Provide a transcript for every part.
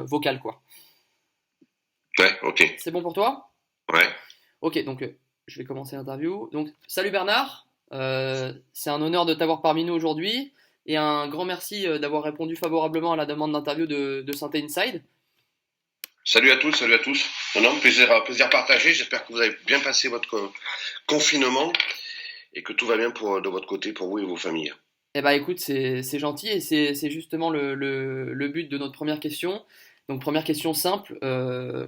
vocal, quoi. Ouais, ok. C'est bon pour toi? Ouais. Ok, donc je vais commencer l'interview. Donc, salut Bernard, c'est un honneur de t'avoir parmi nous aujourd'hui et un grand merci d'avoir répondu favorablement à la demande d'interview de Synthé Inside. Salut à tous, salut à tous. Non, non, plaisir partagé. J'espère que vous avez bien passé votre confinement et que tout va bien de votre côté pour vous et vos familles. Eh ben écoute, c'est gentil et c'est justement le but de notre première question. Donc première question simple,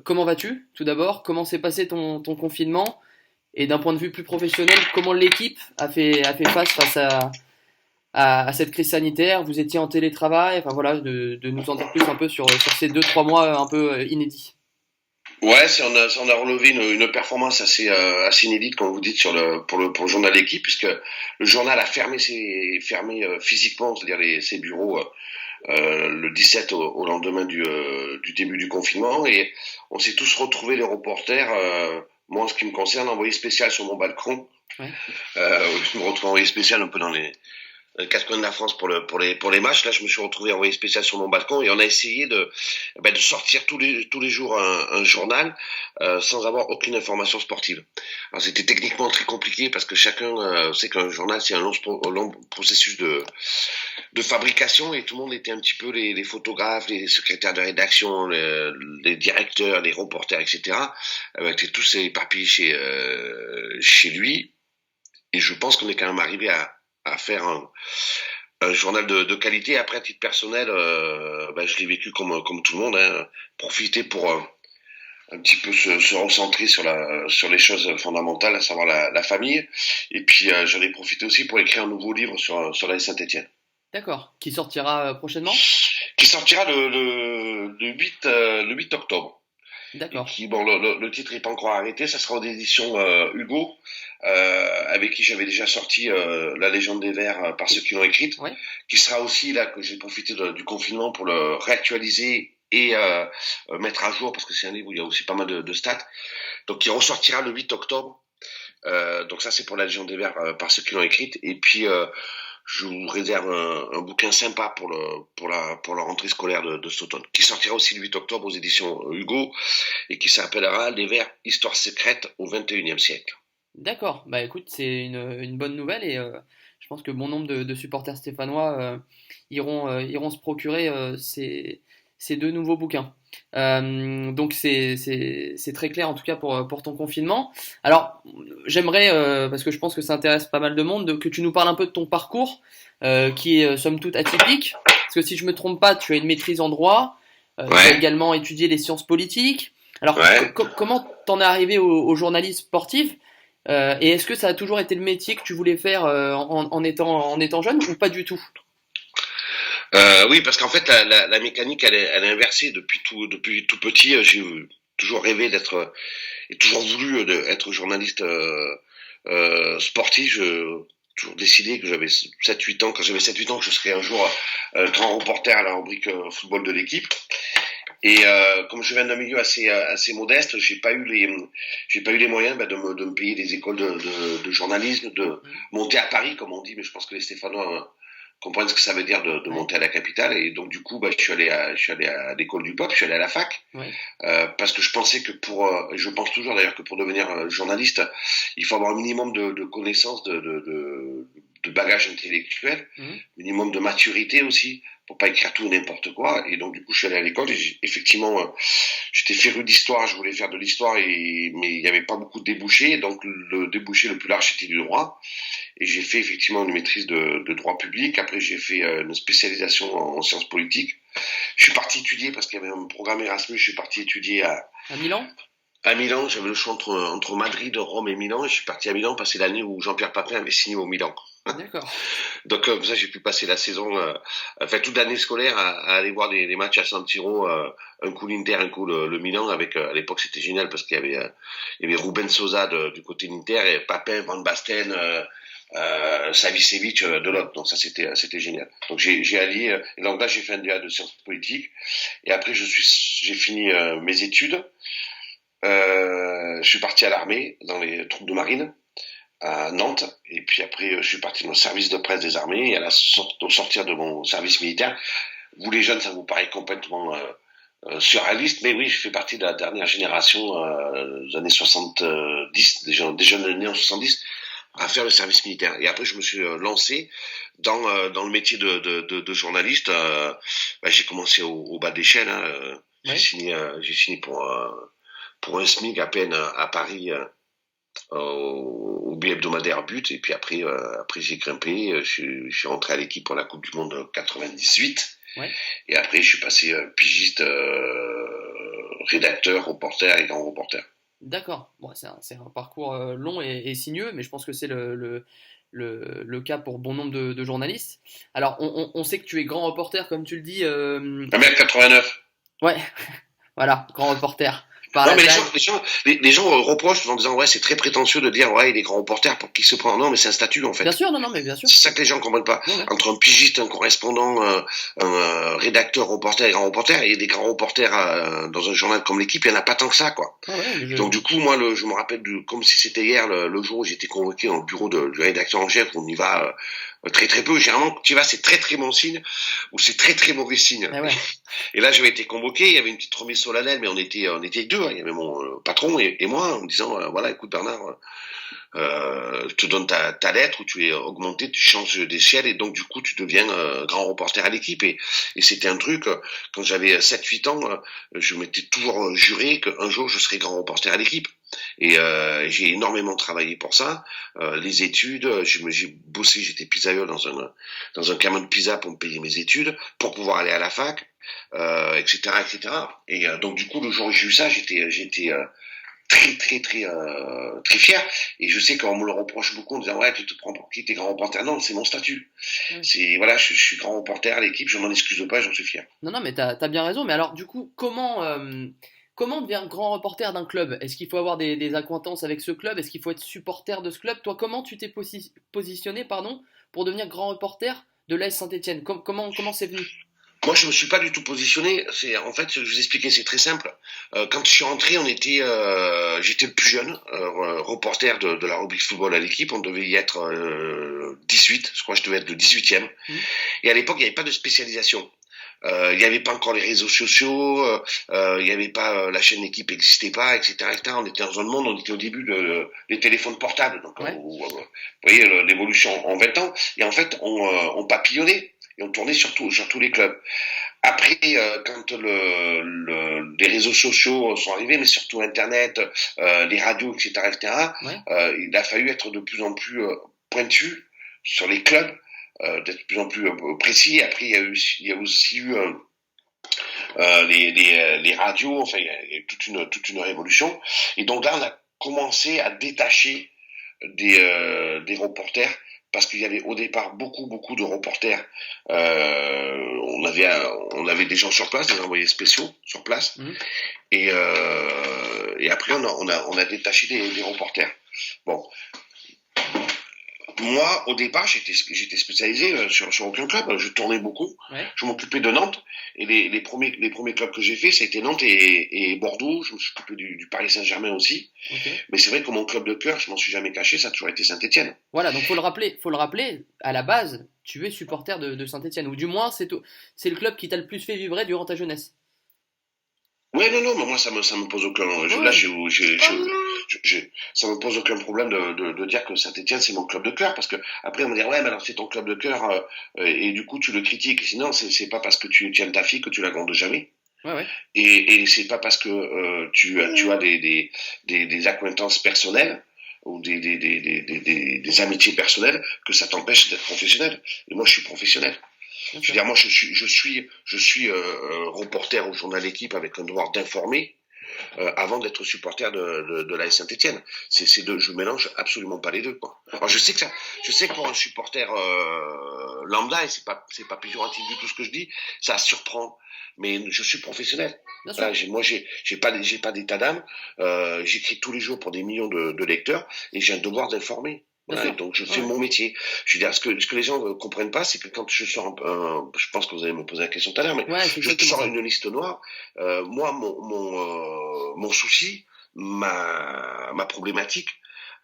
comment vas-tu tout d'abord? Comment s'est passé ton confinement? Et d'un point de vue plus professionnel, comment l'équipe a fait face à cette crise sanitaire? Vous étiez en télétravail, enfin voilà, de nous en dire plus un peu sur ces 2 3 mois un peu inédits. Ouais, on a relevé une performance assez inédite, comme vous dites, pour le journal L'équipe, puisque le journal a fermé physiquement, c'est-à-dire ses bureaux, le 17 au lendemain du début du confinement, et on s'est tous retrouvés, les reporters, moi en ce qui me concerne, envoyé spécial sur mon balcon. Ouais. Je me retrouve envoyé spécial un peu dans les quatre coins de la France pour les matchs. Là, je me suis retrouvé envoyé spécial sur mon balcon et on a essayé de sortir tous les jours un journal sans avoir aucune information sportive. Alors, c'était techniquement très compliqué parce que chacun sait qu'un journal, c'est un long processus de fabrication et tout le monde était un petit peu les photographes, les secrétaires de rédaction, les directeurs, les reporters, etc. Étaient tous éparpillés chez lui. Et je pense qu'on est quand même arrivé à faire un journal de qualité. Après, à titre personnel, je l'ai vécu comme tout le monde, hein. Profiter pour un petit peu se recentrer sur les choses fondamentales, à savoir la famille. Et puis, j'en ai profité aussi pour écrire un nouveau livre sur la Saint-Étienne, D'accord. Qui sortira prochainement? qui sortira le 8 octobre. Et D'accord. qui, bon, le titre n'est pas encore arrêté, ça sera aux éditions Hugo, avec qui j'avais déjà sorti La Légende des Vers par ceux qui l'ont écrite, Ouais. qui sera aussi là que j'ai profité du confinement pour le réactualiser et mettre à jour, parce que c'est un livre où il y a aussi pas mal de stats, donc qui ressortira le 8 octobre. Donc ça c'est pour La Légende des Vers par ceux qui l'ont écrite, et puis je vous réserve un bouquin sympa pour la rentrée scolaire de cet automne, qui sortira aussi le 8 octobre aux éditions Hugo et qui s'appellera Les Vers, Histoire secrète au XXIe siècle. D'accord. Bah écoute, c'est une bonne nouvelle et je pense que bon nombre de supporters stéphanois iront se procurer ces 2 nouveaux bouquins. Donc c'est très clair en tout cas pour ton confinement. Alors j'aimerais, parce que je pense que ça intéresse pas mal de monde, que tu nous parles un peu de ton parcours qui est somme toute atypique. Parce que si je me trompe pas, tu as une maîtrise en droit, tu as Ouais, également étudié les sciences politiques. Alors ouais. comment t'en es arrivé au journalisme sportif? Et est-ce que ça a toujours été le métier que tu voulais faire en étant jeune ou pas du tout? Oui, parce qu'en fait, la mécanique, elle est inversée depuis tout petit. J'ai toujours rêvé d'être et toujours voulu être journaliste sportif. Toujours décidé que j'avais 7 8 ans, quand j'avais 7 8 ans, que je serais un jour grand reporter à la rubrique football de l'équipe. Et comme je viens d'un milieu assez modeste, j'ai pas eu les moyens de me payer des écoles de journalisme, de Mhm. monter à Paris, comme on dit, mais je pense que les Stéphanois comprennent ce que ça veut dire de Ouais, monter à la capitale. Et donc du coup, je suis allé à l'école du pop, je suis allé à la fac, ouais. parce que je pensais que je pense toujours d'ailleurs que pour devenir journaliste, il faut avoir un minimum de connaissances, de bagage intellectuel, Mhm. minimum de maturité aussi, pour pas écrire tout et n'importe quoi. Et donc du coup, je suis allé à l'école et effectivement, j'étais féru d'histoire, je voulais faire de l'histoire, mais il n'y avait pas beaucoup de débouchés. Donc le débouché le plus large, c'était du droit. Et j'ai fait effectivement une maîtrise de droit public. Après, j'ai fait une spécialisation en sciences politiques. Je suis parti étudier parce qu'il y avait un programme Erasmus. Je suis parti étudier À Milan? à Milan. J'avais le choix entre Madrid, Rome et Milan. Et je suis parti à Milan passer l'année où Jean-Pierre Papin avait signé au Milan. D'accord. Donc comme ça, j'ai pu passer la saison, enfin toute l'année scolaire à aller voir des matchs à San Siro, un coup l'Inter, un coup le Milan. Avec à l'époque, c'était génial parce qu'il y avait Ruben Sosa du côté de l'Inter et Papin, Van Basten. Savicevic de Ouais. l'autre. Donc ça c'était génial. Donc j'ai allié et donc là j'ai fait un DA de sciences politiques et après j'ai fini mes études. Je suis parti à l'armée dans les troupes de marine à Nantes et puis après je suis parti dans le service de presse des armées et au sortir de mon service militaire, vous les jeunes ça vous paraît complètement surréaliste, mais oui, je fais partie de la dernière génération des années 70, des jeunes nés en 70, à faire le service militaire. Et après, je me suis lancé dans le métier de journaliste. J'ai commencé au bas de l'échelle. Hein, Ouais. j'ai signé pour un SMIC à peine à Paris, au bi-hebdomadaire But. Et puis après j'ai grimpé. Je suis rentré à l'équipe pour la Coupe du Monde 98. Ouais. Et après, je suis passé pigiste, rédacteur, reporter et grand reporter. D'accord. Bon, c'est un parcours long et sinueux, mais je pense que c'est le cas pour bon nombre de journalistes. Alors, on sait que tu es grand reporter, comme tu le dis. 1m89. Ouais, voilà, grand reporter. Par Non, la mais taille. les gens reprochent en disant, ouais, c'est très prétentieux de dire, ouais, il est grand reporter pour qui se prend. Non, mais c'est un statut, en Bien fait. sûr, non, non, mais bien sûr. C'est ça que les gens comprennent pas. Ouais, ouais. Entre un pigiste, un correspondant, un rédacteur, reporter et grand reporter, et des grands reporters dans un journal comme l'équipe, il y en a pas tant que ça, quoi. Ouais, ouais, mais Et donc du coup, moi, je me rappelle comme si c'était hier, le jour où j'étais convoqué dans le bureau du rédacteur en chef, on y va très très peu. Généralement, quand tu y vas, c'est très très bon signe, ou c'est très très mauvais signe. ouais, ouais. Et là, j'avais été convoqué, il y avait une petite remise solennelle, mais on était deux, hein. Il y avait mon patron et moi, en me disant, voilà, écoute Bernard, je te donne ta lettre où tu es augmenté, tu changes d'échelle et donc du coup tu deviens grand reporter à l'équipe et c'était un truc, quand j'avais 7-8 ans, je m'étais toujours juré qu'un jour je serais grand reporter à l'équipe. Et j'ai énormément travaillé pour ça. Les études, j'ai bossé, j'étais pizzaïolo dans un camion de pizza pour me payer mes études, pour pouvoir aller à la fac, etc., etc. Et donc du coup, le jour où j'ai eu ça, j'étais très très très très fier. Et je sais qu'on me le reproche beaucoup en disant, ouais, tu te prends pour qui, t'es grand reporter. Non, c'est mon statut. Ouais. C'est voilà, je suis grand reporter à l'équipe, je m'en excuse pas, j'en suis fier. Non, non, mais t'as bien raison. Mais alors, du coup, comment on devient grand reporter d'un club? Est-ce qu'il faut avoir des accointances avec ce club? Est-ce qu'il faut être supporter de ce club? Toi, comment tu t'es positionné, pardon, pour devenir grand reporter de l'AS Saint-Étienne? Comment c'est venu? Moi, je me suis pas du tout positionné. C'est en fait, je vous expliquais, c'est très simple. Quand je suis rentré, j'étais le plus jeune reporter de la rubrique football à l'équipe. On devait y être 18. Je crois que je devais être le 18e. Hmm. Et à l'époque, il n'y avait pas de spécialisation. Il n'y avait pas encore les réseaux sociaux, il n'y avait pas la chaîne équipe n'existait pas, etc., etc. On était dans un monde, on était au début des téléphones portables, donc Ouais. vous voyez l'évolution en 20 ans. Et en fait, on papillonnait et on tournait sur tous les clubs. Après, quand les réseaux sociaux sont arrivés, mais surtout Internet, les radios, etc., etc., Ouais. il a fallu être de plus en plus pointu sur les clubs, d'être de plus en plus précis. Après, il y a aussi eu les radios. Enfin, il y a eu toute une révolution. Et donc là, on a commencé à détacher des reporters parce qu'il y avait au départ beaucoup de reporters. On avait des gens sur place, des envoyés spéciaux sur place, Hmm. et après on a détaché des reporters. Bon, moi au départ j'étais spécialisé sur aucun club, je tournais beaucoup, Ouais. je m'occupais de Nantes et les premiers clubs que j'ai fait c'était Nantes et Bordeaux. Je me suis occupé du Paris Saint-Germain aussi, Ok. mais c'est vrai que mon club de cœur, je m'en suis jamais caché, ça a toujours été Saint-Étienne. Voilà, donc faut le rappeler, à la base, tu es supporter de Saint-Étienne, ou du moins c'est le club qui t'a le plus fait vibrer durant ta jeunesse. Ouais, non, non, mais moi, ça me pose aucun, là, Ouais, ça me pose aucun problème de dire que Saint-Étienne, c'est mon club de cœur, parce que après, on va dire, ouais, mais alors c'est ton club de cœur, et du coup, tu le critiques. Sinon, c'est pas parce que tu tiens ta fille que tu la grondes jamais. ouais, ouais. Et c'est pas parce que, tu as des acquaintances personnelles, ou des amitiés personnelles, que ça t'empêche d'être professionnel. Et moi, je suis professionnel. Bien Je veux sûr. dire, moi, je suis reporter au journal L'équipe avec un devoir d'informer avant d'être supporter de l'AS Saint-Étienne. Je mélange absolument pas les deux, quoi. Alors, je sais que pour un supporter lambda, et c'est pas péjoratif du tout ce que je dis, ça surprend. Mais je suis professionnel. Bien sûr. Voilà, j'ai pas d'état d'âme. J'écris tous les jours pour des millions de lecteurs et j'ai un devoir d'informer. Bien Voilà, et sûr. donc je Ouais, fais ouais. mon métier. Je veux dire, ce que les gens ne comprennent pas, c'est que quand je sors je pense que vous allez me poser la question tout à l'heure, mais Ouais, c'est je exactement sors ça. une liste noire. Moi, mon souci, ma problématique,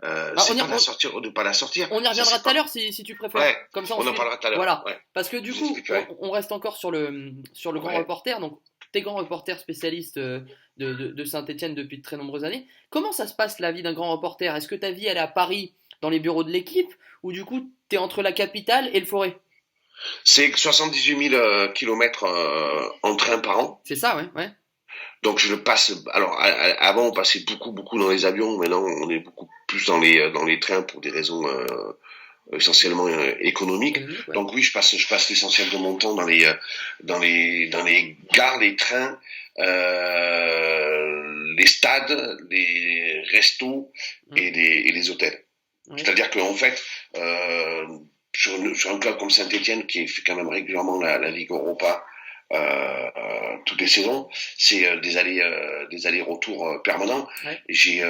Bah, c'est pas de la sortir ou de pas la sortir. on y Ça, reviendra c'est tout à pas. l'heure si tu préfères. Ouais, Comme ça, on on se en fait. parlera tout à l'heure. Voilà. Ouais, Parce que je du vous coup, expliquerai. on reste encore sur le grand Ouais, reporter. Donc, t'es grand reporter spécialiste de Saint-Etienne depuis de très nombreuses années. Comment ça se passe la vie d'un grand reporter? Est-ce que ta vie elle est à Paris dans les bureaux de l'équipe ou du coup t'es entre la capitale et le Forêt? C'est 78 000 kilomètres en train par an. C'est ça, ouais, ouais. Donc je le passe. Alors avant on passait beaucoup dans les avions. Maintenant on est beaucoup plus dans les trains pour des raisons essentiellement économiques. Économique, ouais. Donc oui, je passe l'essentiel de mon temps dans les gares, les trains, les stades, les restos Hum, et les hôtels. ouais. C'est-à-dire qu'en fait, sur un club comme Saint-Etienne, qui fait quand même régulièrement la Ligue Europa toutes les saisons, c'est des allers-retours permanents. Ouais, J'ai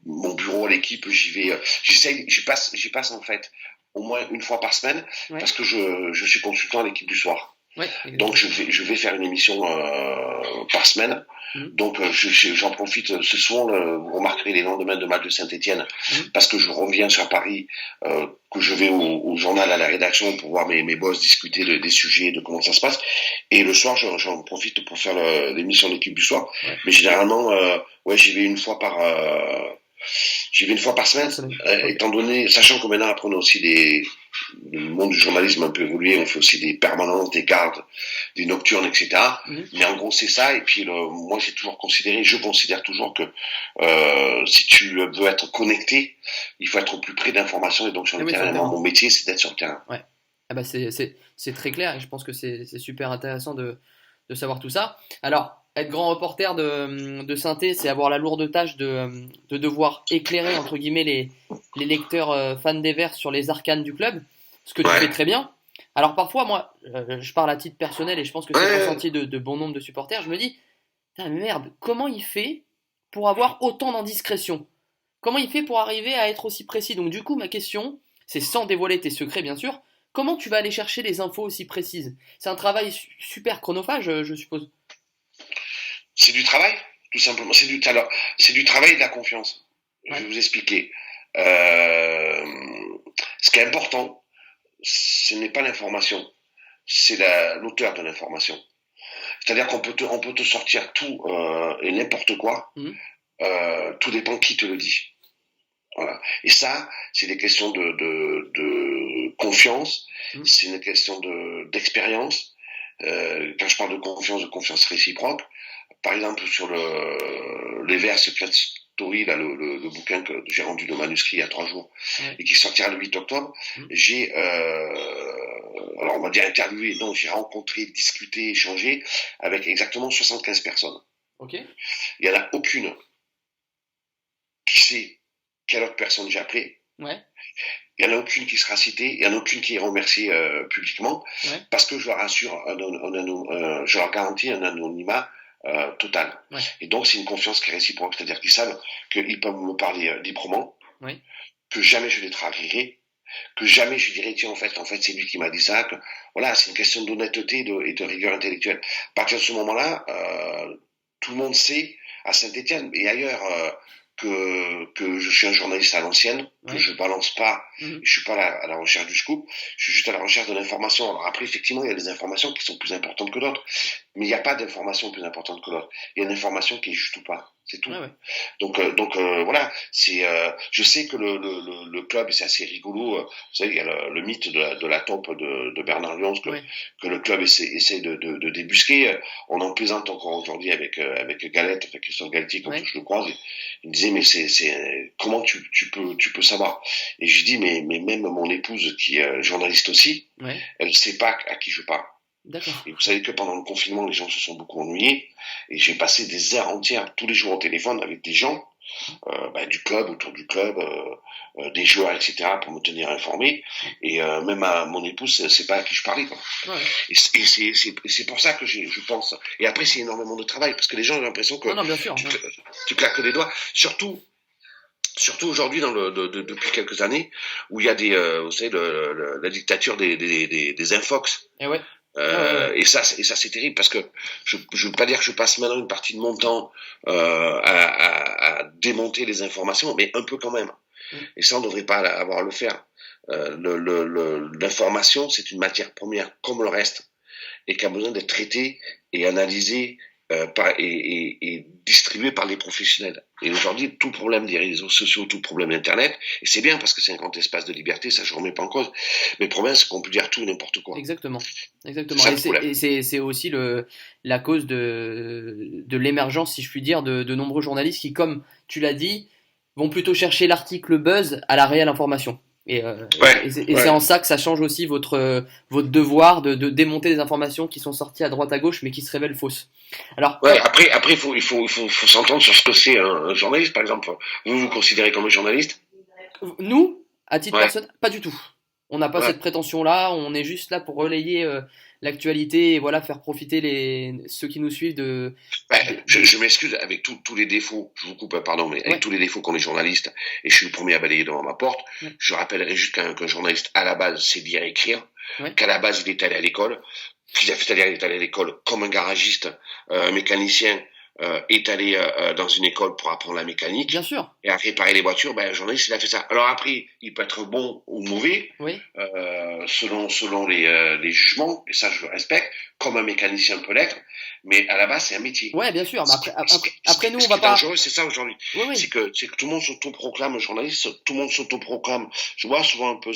mon bureau, l'équipe, j'y vais, j'y passe en fait au moins une fois par semaine ouais, parce que je suis consultant à l'équipe du soir. ouais, Donc exactement. je vais faire une émission par semaine. Hum, Donc j'en profite ce soir, vous remarquerez les lendemains de match de Saint-Etienne, hum. parce que je reviens sur Paris, que je vais au journal, à la rédaction pour voir mes boss discuter des sujets, de comment ça se passe. Et le soir, j'en profite pour faire l'émission de l'équipe du soir. Ouais, Mais généralement, ouais, j'y vais une fois par par semaine, semaine. Ok. étant donné, sachant que maintenant après on a aussi le monde du journalisme un peu évolué, on fait aussi des permanences, des gardes, des nocturnes, etc. Mhm. Mais en gros c'est ça. Et puis moi je considère toujours que si tu veux être connecté, il faut être au plus près d'informations et donc sur Ah le oui, sur le terrain. Moi, terrain. mon métier c'est d'être sur le terrain. Ouais. Ah bah c'est très clair et je pense que c'est super intéressant de savoir tout ça. Alors, être grand reporter de synthé, c'est avoir la lourde tâche de devoir éclairer entre guillemets les lecteurs fans des Verts sur les arcanes du club, ce que tu fais Ouais. très bien. Alors parfois, moi, je parle à titre personnel et je pense que c'est le Ouais. ressenti de bon nombre de supporters, je me dis, putain, mais merde, comment il fait pour avoir autant d'indiscrétion? Comment il fait pour arriver à être aussi précis? Donc du coup, ma question, c'est sans dévoiler tes secrets, bien sûr, comment tu vas aller chercher les infos aussi précises? C'est un travail super chronophage, je suppose. C'est du travail, tout simplement. C'est du travail et de la confiance. Je Ouais. vais vous expliquer. Euh, Ce qui est important, ce n'est pas l'information, c'est l'auteur de l'information. C'est-à-dire on peut te sortir tout et n'importe quoi, Mhm. tout dépend qui te le dit. Voilà. Et ça, c'est des questions de confiance, Mhm. c'est une question d'expérience. Quand je parle de confiance réciproque, par exemple sur les vers Secret Story, là, le bouquin que j'ai rendu le manuscrit il y a 3 jours Ouais. et qui sortira le 8 octobre, Mhm. j'ai alors on va dire interviewé, non, j'ai rencontré, discuté, échangé avec exactement 75 personnes. Ok. Il n'y en a aucune qui sait quelle autre personne j'ai appelé. Ouais. Il n'y en a aucune qui sera citée, il n'y en a aucune qui est remerciée publiquement, Ouais. parce que je leur assure, je leur garantis un anonymat total. Ouais. Et donc c'est une confiance qui est réciproque, c'est-à-dire qu'ils savent qu'ils peuvent me parler librement, Ouais. que jamais je les trahirai, que jamais je dirais tiens en fait c'est lui qui m'a dit ça, que voilà, c'est une question d'honnêteté et de rigueur intellectuelle. À partir de ce moment-là, tout le monde sait à Saint-Etienne et ailleurs que je suis un journaliste à l'ancienne, que Ouais. je balance pas, Mhm. je suis pas à la recherche du scoop, je suis juste à la recherche de l'information. Alors après effectivement il y a des informations qui sont plus importantes que d'autres, mais il n'y a pas d'information plus importante que l'autre. Il y a une information qui est juste ou pas, c'est tout. Ouais, ouais. Donc voilà, je sais que le club, c'est assez rigolo. Vous savez, il y a le mythe de la taupe de Bernard Lyons Ouais. que le club essaie de débusquer. On en plaisante encore aujourd'hui avec Galette, avec Christophe Galtier, quand Ouais. je le croise. Il me disait, mais comment tu peux savoir? Et je lui dis, mais même mon épouse, qui est journaliste aussi, Ouais. elle ne sait pas à qui je parle. D'accord. Et vous savez que pendant le confinement, les gens se sont beaucoup ennuyés. Et j'ai passé des heures entières tous les jours au téléphone avec des gens du club, autour du club, des joueurs, etc., pour me tenir informé. Et même à mon épouse, c'est pas à qui je parlais. Quoi. Ouais. Et c'est pour ça que je pense. Et après, c'est énormément de travail, parce que les gens ont l'impression Non, que non, bien sûr. tu, Ouais. tu claques les doigts. Surtout aujourd'hui, depuis quelques années, où il y a vous savez, la dictature des infox. Et ouais. Ouais, ouais, ouais. Et ça c'est terrible parce que je veux pas dire que je passe maintenant une partie de mon temps à démonter les informations, mais un peu quand même. Mhm. Et ça, on devrait pas avoir à le faire. L'information, c'est une matière première comme le reste. et qui a besoin d'être traité et analysé et distribué par les professionnels. Et aujourd'hui, tout problème des réseaux sociaux, tout problème d'Internet, et c'est bien parce que c'est un grand espace de liberté, ça je remets pas en cause, mais le problème c'est qu'on peut dire tout et n'importe quoi. Exactement. C'est Exactement. ça Et le problème. c'est aussi la cause de l'émergence, si je puis dire, de nombreux journalistes qui, comme tu l'as dit, vont plutôt chercher l'article buzz à la réelle information. Ouais, Et c'est ouais. en ça que ça change aussi votre devoir de démonter des informations qui sont sorties à droite à gauche mais qui se révèlent fausses. Alors, Ouais, après, faut s'entendre sur ce que c'est un journaliste, par exemple. Vous vous considérez comme un journaliste? nous, à titre Ouais. personnel, pas du tout. On n'a pas Ouais. cette prétention-là, on est juste là pour relayer l'actualité et voilà, faire profiter ceux qui nous suivent Ouais, je m'excuse avec tous les défauts, je vous coupe, pardon, mais avec Ouais, tous les défauts qu'ont les journalistes, et je suis le premier à balayer devant ma porte, ouais, je rappellerai juste qu'un journaliste, à la base, sait lire et écrire, ouais. qu'à la base, il est allé à l'école, c'est-à-dire il est allé à l'école comme un garagiste, un mécanicien, est allé dans une école pour apprendre la Bien mécanique sûr, et à réparer les voitures, ben, un journaliste, il a fait ça. Alors après, il peut être bon ou mauvais, oui. selon les jugements, et ça je le respecte, comme un mécanicien peut l'être, mais à la base c'est un métier. Ouais, bien sûr. Mais après nous, on Ce va qui est pas. dangereux, c'est ça aujourd'hui. Oui, oui, C'est que tout le monde s'autoproclame journaliste, tout le monde s'autoproclame. Je vois souvent un peu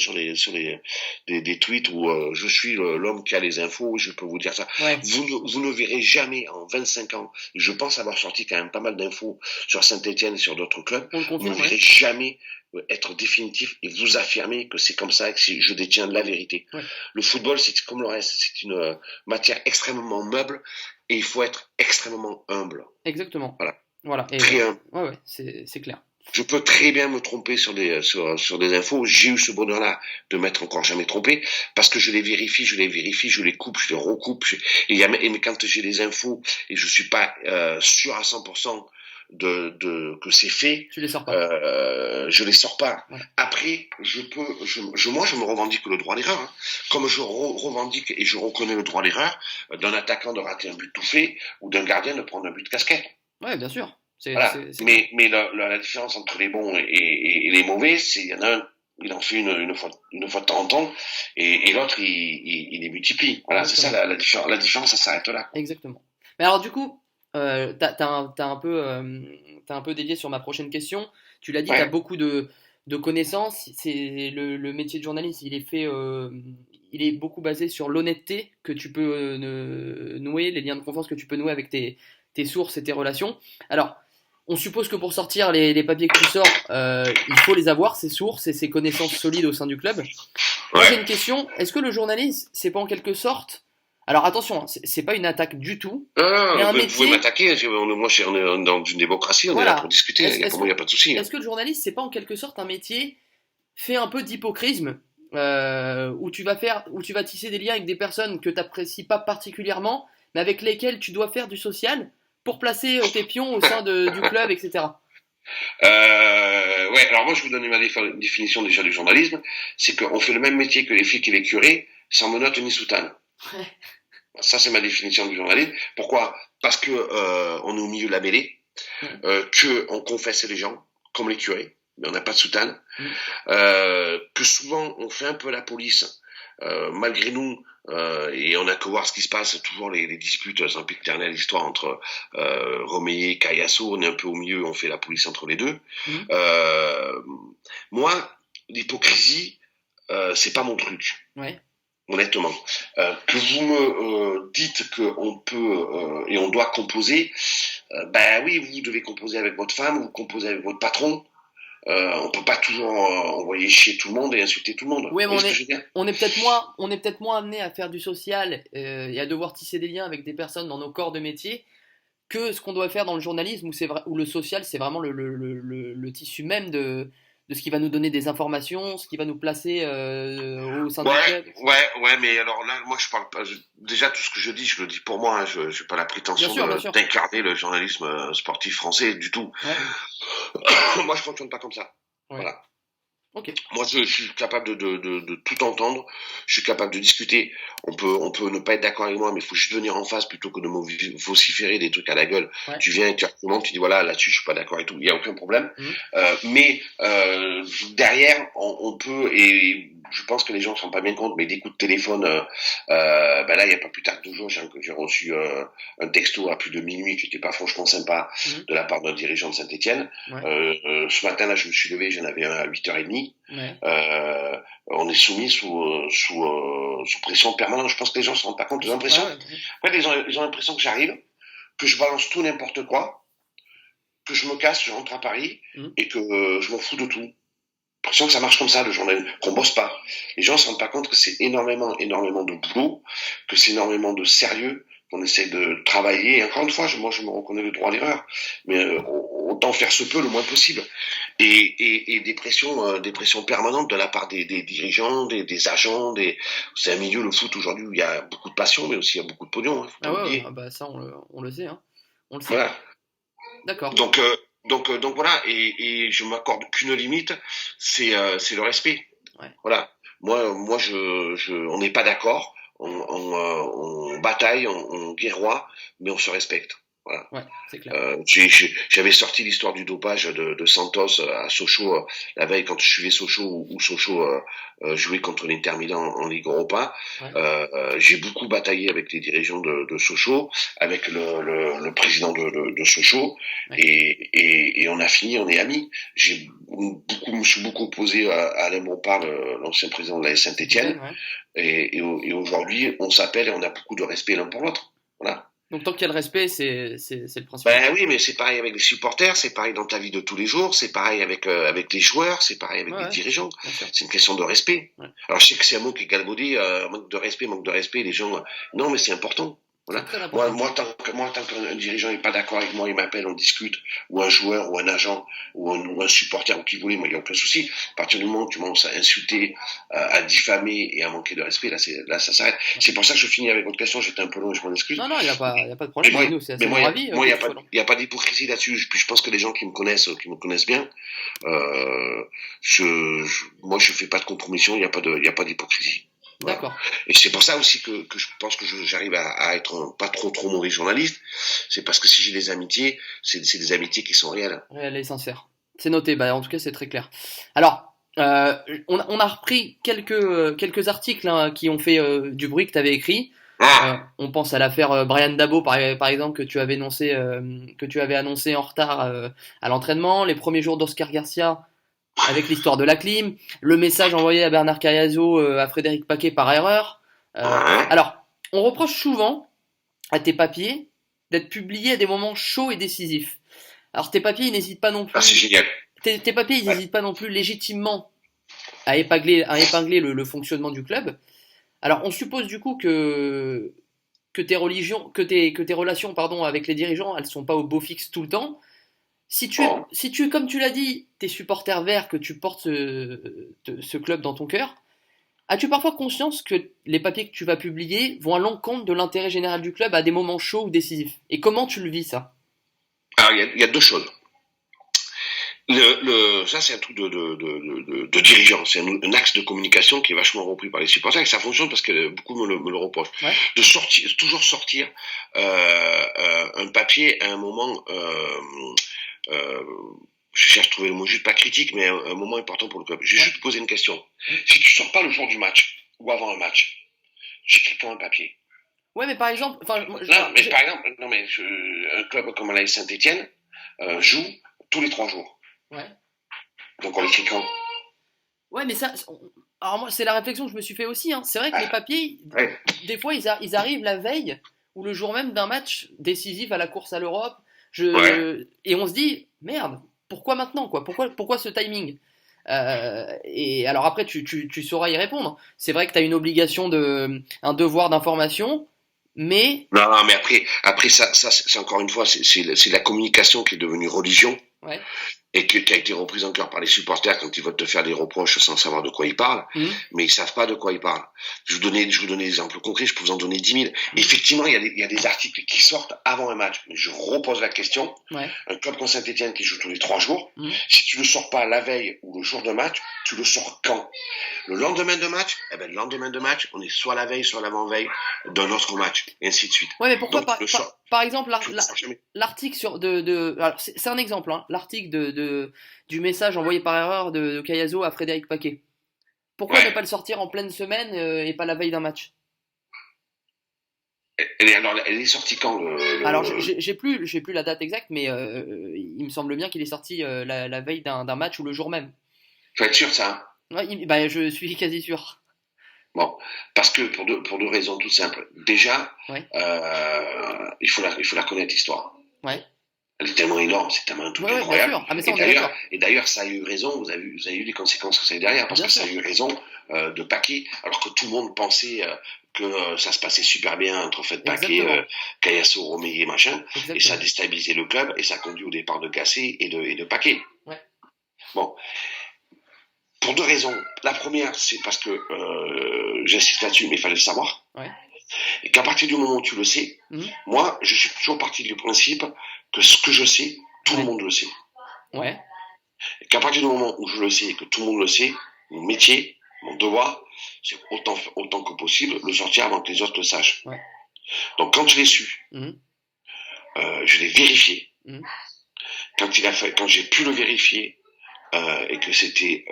des tweets où je suis l'homme qui a les infos, je peux vous dire ça. ouais. Vous ne verrez jamais en 25 ans, je pense avoir sorti quand même pas mal d'infos sur Saint-Etienne et sur d'autres clubs, On le vous ne confirme, ouais. verrez jamais être définitif et vous affirmer que c'est comme ça, que je détiens la vérité. Ouais, Le football, c'est comme le reste, c'est une matière extrêmement meuble et il faut être extrêmement humble. exactement. Voilà, Voilà. Et très humble. ouais, ouais, c'est clair. Je peux très bien me tromper sur des infos. J'ai eu ce bonheur-là de m'être encore jamais trompé parce que je les vérifie, je les coupe, je les recoupe. Mais quand j'ai des infos et je suis pas sûr à 100% que c'est fait, Tu les sors pas. je les sors pas. Ouais. Après, moi, je me revendique le droit à l'erreur, hein. Comme je revendique et je reconnais le droit à l'erreur d'un attaquant de rater un but tout fait ou d'un gardien de prendre un but de casquette. Ouais, bien sûr. Voilà. C'est clair. Mais la différence entre les bons et les mauvais, c'est il y en a un, il en fait une fois de temps en temps, et l'autre, il les multiplie. Voilà, c'est ça Exactement. la différence, ça s'arrête là. Exactement. Mais alors du coup, t'as un peu dévié sur ma prochaine question. Tu l'as dit, t'as Ouais. beaucoup de connaissances. C'est le métier de journaliste, il est beaucoup basé sur l'honnêteté que tu peux nouer, les liens de confiance que tu peux nouer avec tes sources et tes relations. Alors, on suppose que pour sortir les papiers que tu sors, il faut les avoir, ces sources et ces connaissances solides au sein du club. Moi, j'ai Ouais. une question. Est-ce que le journaliste, c'est pas en quelque sorte... Alors attention, hein, c'est pas une attaque du tout, mais Ah, un vous pouvez métier... m'attaquer. Moi, on est dans une démocratie, on est là pour Voilà. discuter. Pour moi, il n'y a pas de souci, hein. Est-ce que le journaliste, c'est pas en quelque sorte un métier fait un peu d'hypocrisme où tu vas tisser des liens avec des personnes que tu n'apprécies pas particulièrement, mais avec lesquelles tu dois faire du social pour placer tes pions au sein du club, etc. Ouais, alors moi, je vous donne ma définition déjà du journalisme. C'est qu'on fait le même métier que les flics et les curés, sans menottes ni soutane. Ça, c'est ma définition du journalisme. Pourquoi? Parce que on est au milieu de la mêlée, que on confesse les gens, comme les curés, mais on n'a pas de soutane, que souvent on fait un peu la police, malgré nous, et on a que voir ce qui se passe, toujours les disputes sempiternelles, l'histoire entre Romeyer et Caillasso, on est un peu au milieu, on fait la police entre les deux. Mhm. Euh, Moi, l'hypocrisie, c'est pas mon truc. Ouais, Honnêtement, que vous me dites qu'on peut et on doit composer, ben oui, vous devez composer avec votre femme, vous composez avec votre patron. On peut pas toujours envoyer chier tout le monde et insulter tout le monde. Vous ouais, mais voyez ce que je veux dire? on est peut-être moins amené à faire du social et à devoir tisser des liens avec des personnes dans nos corps de métier que ce qu'on doit faire dans le journalisme où le social, c'est vraiment le tissu même de ce qui va nous donner des informations, ce qui va nous placer au sein du club, etc. Ouais, mais alors là, moi, je parle pas. Déjà, tout ce que je le dis pour moi. Hein, je n'ai pas la Bien prétention sûr, bien sûr. d'incarner le journalisme sportif français du tout. Ouais, Moi, je fonctionne pas comme ça. ouais. Voilà. Ok. Moi, je suis capable de tout entendre. Je suis capable de discuter. On peut ne pas être d'accord avec moi, mais il faut juste venir en face plutôt que de me vociférer des trucs à la gueule. Ouais. Tu viens et tu argumentes, tu dis voilà, là-dessus, je suis pas d'accord et tout. Il y a aucun problème. Mhm. Mais derrière, on peut et je pense que les gens ne se rendent pas bien compte, mais des coups de téléphone, là, il n'y a pas plus tard que 2 jours, j'ai reçu un texto à plus de minuit qui n'était pas franchement sympa Mmh. de la part d'un dirigeant de Saint-Étienne. Ouais. Ce matin-là, je me suis levé, j'en avais un à 8h30. Ouais. On est soumis sous pression permanente. Je pense que les gens ne se rendent pas compte. Ils ont l'impression, Ouais. en fait, ils ont l'impression que j'arrive, que je balance tout n'importe quoi, que je me casse, je rentre à Paris Mmh. et que je m'en fous de tout. J'ai l'impression que ça marche comme ça, le journal, qu'on bosse pas. Les gens ne se rendent pas compte que c'est énormément de boulot, que c'est énormément de sérieux, qu'on essaie de travailler. Et encore une fois, moi, je me reconnais le droit à l'erreur, mais autant faire ce peu le moins possible. Et des pressions permanentes de la part des dirigeants, des agents. C'est un milieu, le foot aujourd'hui, où il y a beaucoup de passion, mais aussi il y a beaucoup de pognon. Faut pas Ah ouais, oublier. ah bah ça on le sait, hein. On le sait. Voilà. D'accord. Donc voilà, et je m'accorde qu'une limite, c'est le respect. Ouais. Voilà. On n'est pas d'accord, on bataille, on guerroie, mais on se respecte. Voilà. Ouais, c'est clair. J'avais sorti l'histoire du dopage de Santos à Sochaux la veille quand je suivais Sochaux où Sochaux jouait contre l'Inter Milan en Ligue Europa. Ouais. J'ai beaucoup bataillé avec les dirigeants de Sochaux, avec le président de Sochaux, Ouais. et on a fini, on est amis. Je me suis beaucoup opposé à Alain Bompard, l'ancien président de la Saint-Étienne, Ouais. et aujourd'hui on s'appelle et on a beaucoup de respect l'un pour l'autre. Voilà. Donc tant qu'il y a le respect, c'est le principal. Ben oui, mais c'est pareil avec les supporters, c'est pareil dans ta vie de tous les jours, c'est pareil avec les joueurs, c'est pareil avec les dirigeants. Bien sûr. C'est une question de respect. Ouais. Alors je sais que c'est un mot qui est galvaudé, manque de respect, les gens. Non, mais c'est important. Voilà. C'est très important. Moi, tant qu'un dirigeant n'est pas d'accord avec moi, il m'appelle, on discute, ou un joueur, ou un agent, ou un supporter, ou qui voulait, moi, il n'y a aucun souci. À partir du moment où tu commences à insulter, à diffamer et à manquer de respect, là, ça s'arrête. C'est pour ça que je finis avec votre question, j'étais un peu long et je m'en excuse. Non, il n'y a pas de problème. Mais Nous, c'est mais mon avis. il n'y a pas d'hypocrisie là-dessus. Puis je pense que les gens qui me connaissent bien, moi, je fais pas de compromission, il n'y a pas d'hypocrisie. Voilà. D'accord. Et c'est pour ça aussi que je pense que j'arrive à être pas trop mauvais journaliste. C'est parce que si j'ai des amitiés, c'est des amitiés qui sont réelles. Réel et sincère. C'est noté. Bah, en tout cas, c'est très clair. Alors, on a repris quelques articles hein, qui ont fait du bruit que tu avais écrit. On pense à l'affaire Brian Dabo, par exemple, que tu avais annoncé en retard à l'entraînement, les premiers jours d'Oscar Garcia avec l'histoire de la clim, le message envoyé à Bernard Cayazo à Frédéric Paquet par erreur. Alors, on reproche souvent à tes papiers d'être publiés à des moments chauds et décisifs. Alors tes papiers, ils n'hésitent pas non plus. Ah, c'est génial. Tes papiers, ils n'hésitent pas non plus légitimement à épingler le fonctionnement du club. Alors, on suppose du coup que tes relations avec les dirigeants, elles sont pas au beau fixe tout le temps. Si tu comme tu l'as dit, t'es supporter vert, que tu portes ce club dans ton cœur, as-tu parfois conscience que les papiers que tu vas publier vont à l'encontre de l'intérêt général du club à des moments chauds ou décisifs? Et comment tu le vis ça? Alors, il y a deux choses. Ça, c'est un truc de dirigeant. C'est un axe de communication qui est vachement repris par les supporters et ça fonctionne parce que beaucoup me le reprochent. Ouais. Toujours sortir un papier à un moment. Je cherche à trouver le mot juste, pas critique, mais un moment important pour le club. Je vais juste te poser une question. Si tu sors pas le jour du match ou avant un match, j'écris quand un papier. Ouais, mais par exemple, par exemple, un club comme la Saint-Étienne joue tous les 3 jours. Ouais. Donc on l'écrit quand? Ouais, mais ça, alors moi, c'est la réflexion que je me suis fait aussi. Hein. C'est vrai que les papiers, des fois, ils arrivent la veille ou le jour même d'un match décisif à la course à l'Europe. Et on se dit, merde, pourquoi maintenant quoi? Pourquoi ce timing? Et alors après, tu sauras y répondre. C'est vrai que tu as une obligation un devoir d'information, mais non, mais après ça c'est encore une fois, c'est la communication qui est devenue religion. Ouais. Et qui a été reprise en cœur par les supporters quand ils veulent te faire des reproches sans savoir de quoi ils parlent, mais ils savent pas de quoi ils parlent. Je vous donnais des exemples concrets, je peux vous en donner 10 000. Effectivement, il y a des articles qui sortent avant un match. Mais je repose la question. Ouais. Un club comme Saint-Étienne qui joue tous les 3 jours, si tu le sors pas la veille ou le jour de match, tu le sors quand? Le lendemain de match, le lendemain de match, on est soit la veille, soit l'avant-veille d'un autre match, et ainsi de suite. Ouais, mais pourquoi par exemple l'article alors c'est un exemple, hein, l'article du message envoyé par erreur de Cayazo à Frédéric Paquet. Pourquoi ne Ouais. pas le sortir en pleine semaine et pas la veille d'un match? Elle est sortie quand Alors, j'ai plus la date exacte, mais il me semble bien qu'il est sorti la veille d'un match ou le jour même. Faut être sûr de ça. Hein. Ouais, bah, je suis quasi sûr. Bon, parce que pour deux raisons toutes simples. Déjà, Ouais, il faut la connaître l'histoire. ouais, Elle est tellement énorme, c'est tellement un truc ouais, ouais, bien incroyable. sûr. Ah, mais ça, on est d'accord. Et d'ailleurs, ça a eu raison. Vous avez eu les conséquences que ça a eu derrière, parce Bien que ça a sûr, eu raison de Paquet, alors que tout le monde pensait que ça se passait super bien entre Fred Paquet, exactement, Cayasso, Romé et machin, et ça a exactement. déstabilisé le club et ça a conduit au départ de Gasset et de Paquet. Ouais, Bon, pour deux raisons. La première, c'est parce que j'insiste là-dessus, mais il fallait le savoir. ouais. Et qu'à partir du moment où tu le sais, Mhm. moi, je suis toujours parti du principe que ce que je sais, tout le Ouais, monde le sait. ouais, Et qu'à partir du moment où je le sais et que tout le monde le sait, mon métier, mon devoir, c'est autant que possible le sortir avant que les autres le sachent. ouais. Donc quand je l'ai su, Mhm. je l'ai vérifié. Mhm. Quand j'ai pu le vérifier et que c'était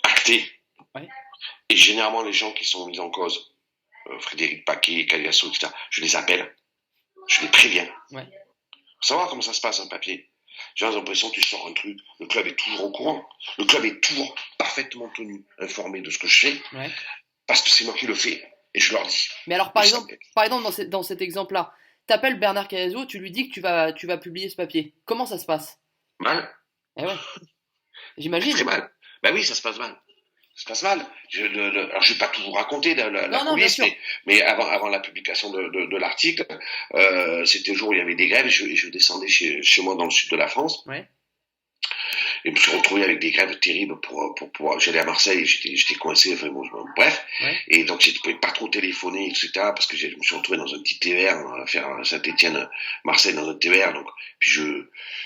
acté, Ouais, et généralement les gens qui sont mis en cause, Frédéric Paquet, Caliasso, etc., je les appelle, je les préviens. ouais, Faut savoir comment ça se passe un papier. J'ai l'impression que tu sors un truc, le club est toujours au courant. Le club est toujours parfaitement tenu, informé de ce que je fais, ouais. parce que c'est moi qui le fais, et je leur dis. Mais alors, Et ça, par exemple dans cet exemple-là, t'appelles Bernard Cayazo, tu lui dis que tu vas publier ce papier. Comment ça se passe? mal, Eh ouais, très j'imagine. mal. Ben oui, ça se passe mal. Ça se passe mal. Alors, je vais pas tout vous raconter la Non, non, bien coulisse, sûr. mais avant la publication de l'article, c'était le jour où il y avait des grèves, et je descendais chez moi dans le sud de la France. Ouais, Et je me suis retrouvé avec des grèves terribles pour pouvoir. J'allais à Marseille, j'étais coincé, enfin bon, bref. ouais. Et donc, je ne pouvais pas trop téléphoner, etc., parce que je me suis retrouvé dans un petit TER, à faire Saint-Etienne, Marseille dans un TER. Donc, puis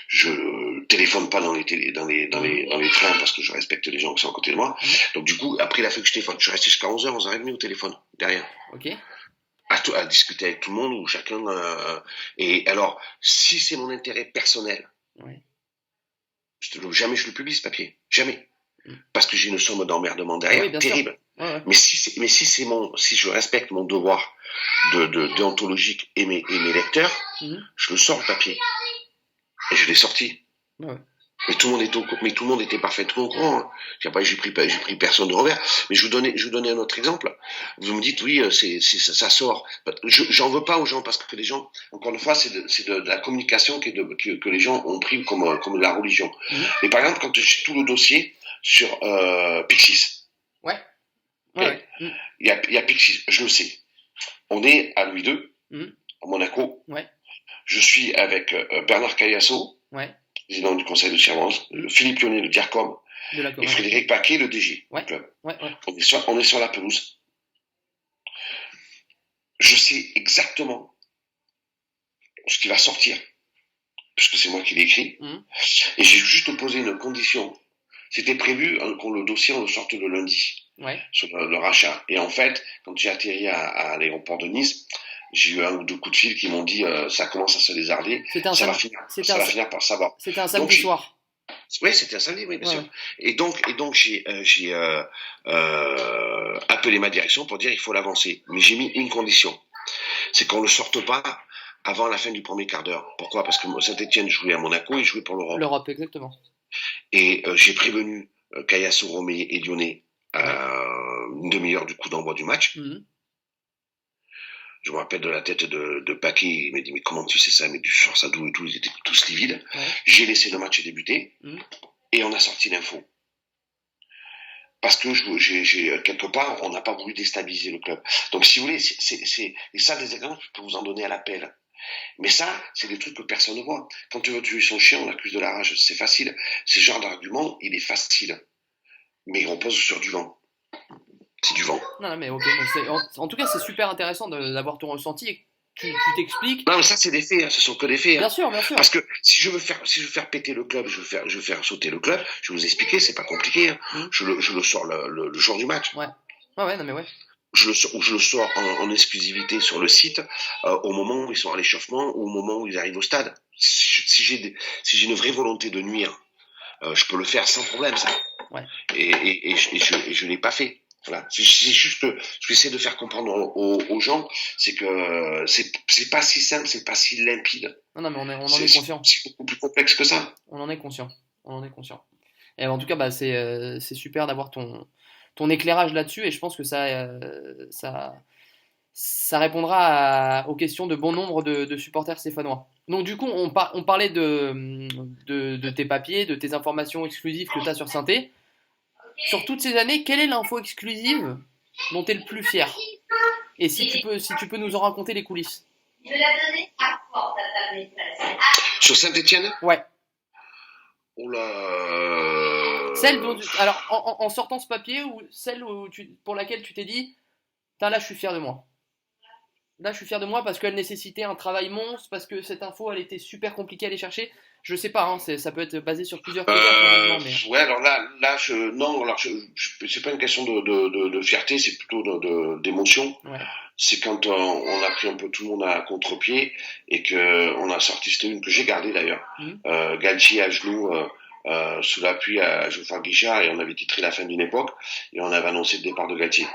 je téléphone pas Mhm. dans les trains parce que je respecte les gens qui sont à côté de moi. Mhm. Donc, du coup, après, il a fait que je téléphone. Je suis resté jusqu'à 11h, 11h30 au téléphone, derrière. Ok. À discuter avec tout le monde, ou chacun. Et alors, si c'est mon intérêt personnel, Ouais. jamais je le publie ce papier. Jamais. Mhm. Parce que j'ai une somme d'emmerdement Eh oui, derrière, bien sûr. terrible. Ouais, ouais. Si je respecte mon devoir déontologique et mes lecteurs, Mhm. je le sors le papier. Et je l'ai sorti. Ouais, ouais. Mais tout le monde était parfaitement au courant. Hein. J'ai pris personne de revers. Mais je vous donnais un autre exemple. Vous me dites, oui, ça sort. J'en veux pas aux gens parce que les gens, encore une fois, c'est de la communication que les gens ont pris comme de la religion. Mhm. Mais par exemple, quand j'ai tout le dossier sur Pixis, Ouais, ouais, okay, ouais. Mhm. il y a Pixis, je le sais. On est à Louis II, Mhm. à Monaco. Ouais, Je suis avec Bernard Cayasso, ouais. président du conseil de surveillance, Mhm. Philippe Pionnet, le DIRCOM, De la et com, ouais. Frédéric Paquet, le DG du Ouais, club. ouais, ouais. On est sur la pelouse. Je sais exactement ce qui va sortir, puisque c'est moi qui l'ai écrit, Mhm. et j'ai juste posé une condition. C'était prévu que le dossier, on le sorte le lundi, Ouais. sur le rachat. Et en fait, quand j'ai atterri à l'aéroport de Nice, j'ai eu un ou deux coups de fil qui m'ont dit ça commence à se lézarder, C'était ça va finir par savoir. c'était un Donc samedi soir. oui, c'était un samedi, oui, bien Ouais, sûr. ouais. Et donc j'ai appelé ma direction pour dire il faut l'avancer. Mais j'ai mis une condition, c'est qu'on ne le sorte pas avant la fin du premier quart d'heure. Pourquoi? Parce que Saint-Etienne jouait à Monaco et jouait pour l'Europe. L'Europe, exactement. Et j'ai prévenu Caillasso, Romé et Lyonnais Ouais. une demi-heure du coup d'envoi du match. Mhm. Je me rappelle de la tête de Paquet, il m'a dit mais comment tu sais ça, mais tu sors ça d'où et tout, ils étaient tous livides. Ouais. J'ai laissé le match débuter Mhm. et on a sorti l'info. Parce que quelque part, on n'a pas voulu déstabiliser le club. Donc, si vous voulez, et ça, des exemples, je peux vous en donner à l'appel. Mais ça, c'est des trucs que personne ne voit. Quand tu veux tuer son chien, on l'accuse de la rage. C'est facile. Ce genre d'argument, il est facile. Mais il repose sur du vent. C'est du vent. Non, non, mais ok. Donc en tout cas, c'est super intéressant d'avoir ton ressenti et que tu t'expliques. Non, mais ça, c'est des faits. Hein. Ce sont que des faits. Bien Hein. sûr, bien sûr. Parce que si je veux faire péter le club, je veux faire sauter le club, je vais vous expliquer, c'est pas compliqué. Hein. Mhm. Je le sors le jour du match. Ouais. Ouais, ouais, non, mais ouais. Je le sors en exclusivité sur le site au moment où ils sont à l'échauffement ou au moment où ils arrivent au stade. Si j'ai une vraie volonté de nuire je peux le faire sans problème, ça. Ouais. Et je l'ai pas fait. Voilà. C'est juste que je vais essayer de faire comprendre aux gens, c'est que c'est pas si simple, c'est pas si limpide. Non, mais on en est conscient. C'est beaucoup plus complexe que ça. On en est conscient. On en est conscient. Et en tout cas, bah, c'est super d'avoir ton éclairage là-dessus et je pense que ça répondra aux questions de bon nombre de supporters stéphanois. Donc du coup, on parlait de tes papiers, de tes informations exclusives que tu as sur Synthé. Sur toutes ces années, quelle est l'info exclusive dont tu es le plus fier? Et si tu peux nous en raconter les coulisses. Sur Saint-Étienne? Ouais. Oh là. Celle dont alors, en sortant ce papier, ou celle pour laquelle tu t'es dit, là, je suis fier de moi. Là, je suis fier de moi parce qu'elle nécessitait un travail monstre, parce que cette info, elle était super compliquée à aller chercher. Je sais pas, hein, ça peut être basé sur plusieurs critères. Mais... Ouais, alors non, alors c'est pas une question de fierté, c'est plutôt d'émotion. Ouais. C'est quand on a pris un peu tout le monde à contre-pied et que on a sorti, c'était une que j'ai gardée d'ailleurs. Galtier à genoux, sous l'appui à Geoffroy Guichard, et on avait titré La fin d'une époque, et on avait annoncé le départ de Galtier.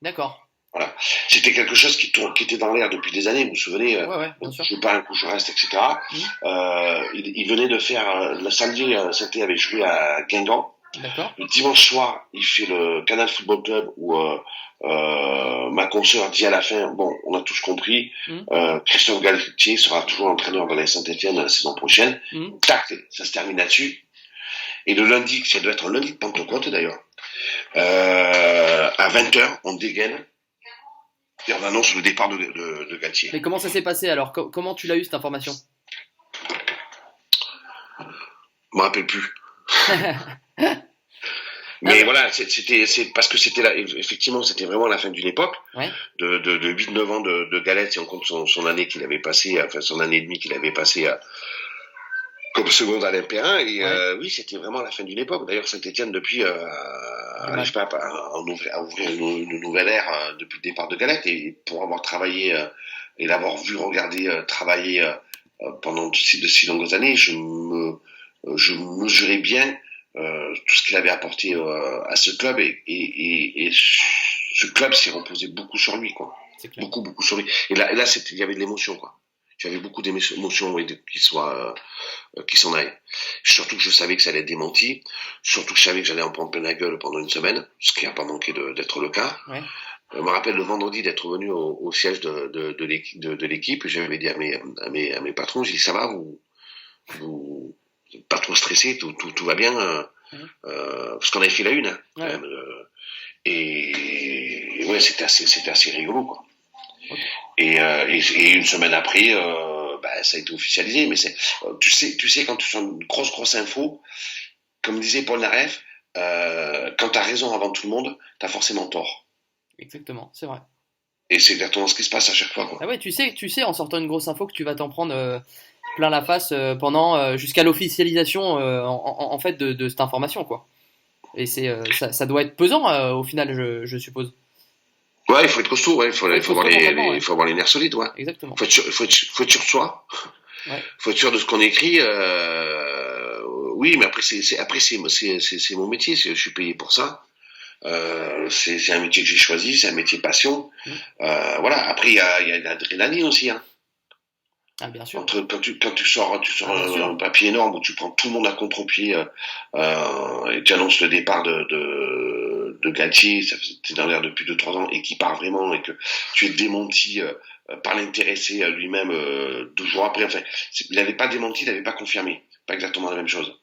D'accord. Voilà. C'était quelque chose qui était dans l'air depuis des années, vous vous souvenez, bien sûr. Je joue pas un coup, je reste, etc. Il venait de faire, le samedi, Saint-Étienne avait joué à Guingamp. D'accord. Le dimanche soir, il fait le Canal Football Club où ma consoeur dit à la fin, bon, on a tous compris, Christophe Galtier sera toujours entraîneur de la Saint-Étienne la saison prochaine. Tac, ça se termine là-dessus. Et le lundi, ça doit être un lundi de Pentecôte d'ailleurs, à 20h, on dégaine. Et on annonce le départ de Galtier. Mais comment ça s'est passé alors? Comment tu l'as eu cette information? Je me rappelle plus. Mais voilà, c'est parce que c'était là, effectivement, c'était vraiment la fin d'une époque, de 8-9 ans de Galette, si on compte son année qu'il avait passé, enfin son année et demie qu'il avait passé comme seconde à l'Impérin, et oui, c'était vraiment la fin d'une époque. D'ailleurs, Saint-Étienne, depuis, je sais pas, à ouvrir une nouvelle ère depuis le départ de Galette, et pour avoir travaillé et l'avoir vu regarder travailler pendant de si longues années, je mesurais bien tout ce qu'il avait apporté à ce club, et ce club s'est reposé beaucoup sur lui, quoi. Beaucoup sur lui. Et là, il y avait de l'émotion, quoi. J'avais beaucoup d'émotions qui s'en aillent. Surtout que je savais que ça allait être démenti. Surtout que je savais que j'allais en prendre plein la gueule pendant une semaine, ce qui n'a pas manqué d'être le cas. Ouais. Je me rappelle le vendredi d'être venu au siège de l'équipe, et j'avais dit à mes patrons, j'ai dit, ça va, vous pas trop stressé, tout va bien, parce qu'on avait fait la une, hein, quand même, et ouais, c'était assez rigolo, quoi. Okay. Et une semaine après, ça a été officialisé, mais tu sais quand tu sens une grosse info, comme disait Paul Naref, quand t'as raison avant tout le monde, t'as forcément tort. Exactement, c'est vrai. Et c'est exactement ce qui se passe à chaque fois, quoi. Ah ouais, tu sais en sortant une grosse info que tu vas t'en prendre plein la face pendant jusqu'à l'officialisation en fait de cette information, quoi. Et ça doit être pesant au final, je suppose. Ouais, il faut être costaud, ouais, il faut avoir les nerfs solides, ouais. Exactement. Faut être sûr de soi. Ouais. Faut être sûr de ce qu'on écrit. Oui, mais après c'est mon métier, je suis payé pour ça. C'est un métier que j'ai choisi, c'est un métier passion. Voilà. Après il y a l'adrénaline aussi, hein. Ah, bien sûr. Quand tu sors un papier énorme où tu prends tout le monde à contre-pied et tu annonces le départ de Galtier, c'est dans l'air depuis 2-3 ans, et qui part vraiment, et que tu es démenti par l'intéressé lui-même 2 jours après. Enfin, il n'avait pas démenti, il n'avait pas confirmé. Pas exactement la même chose.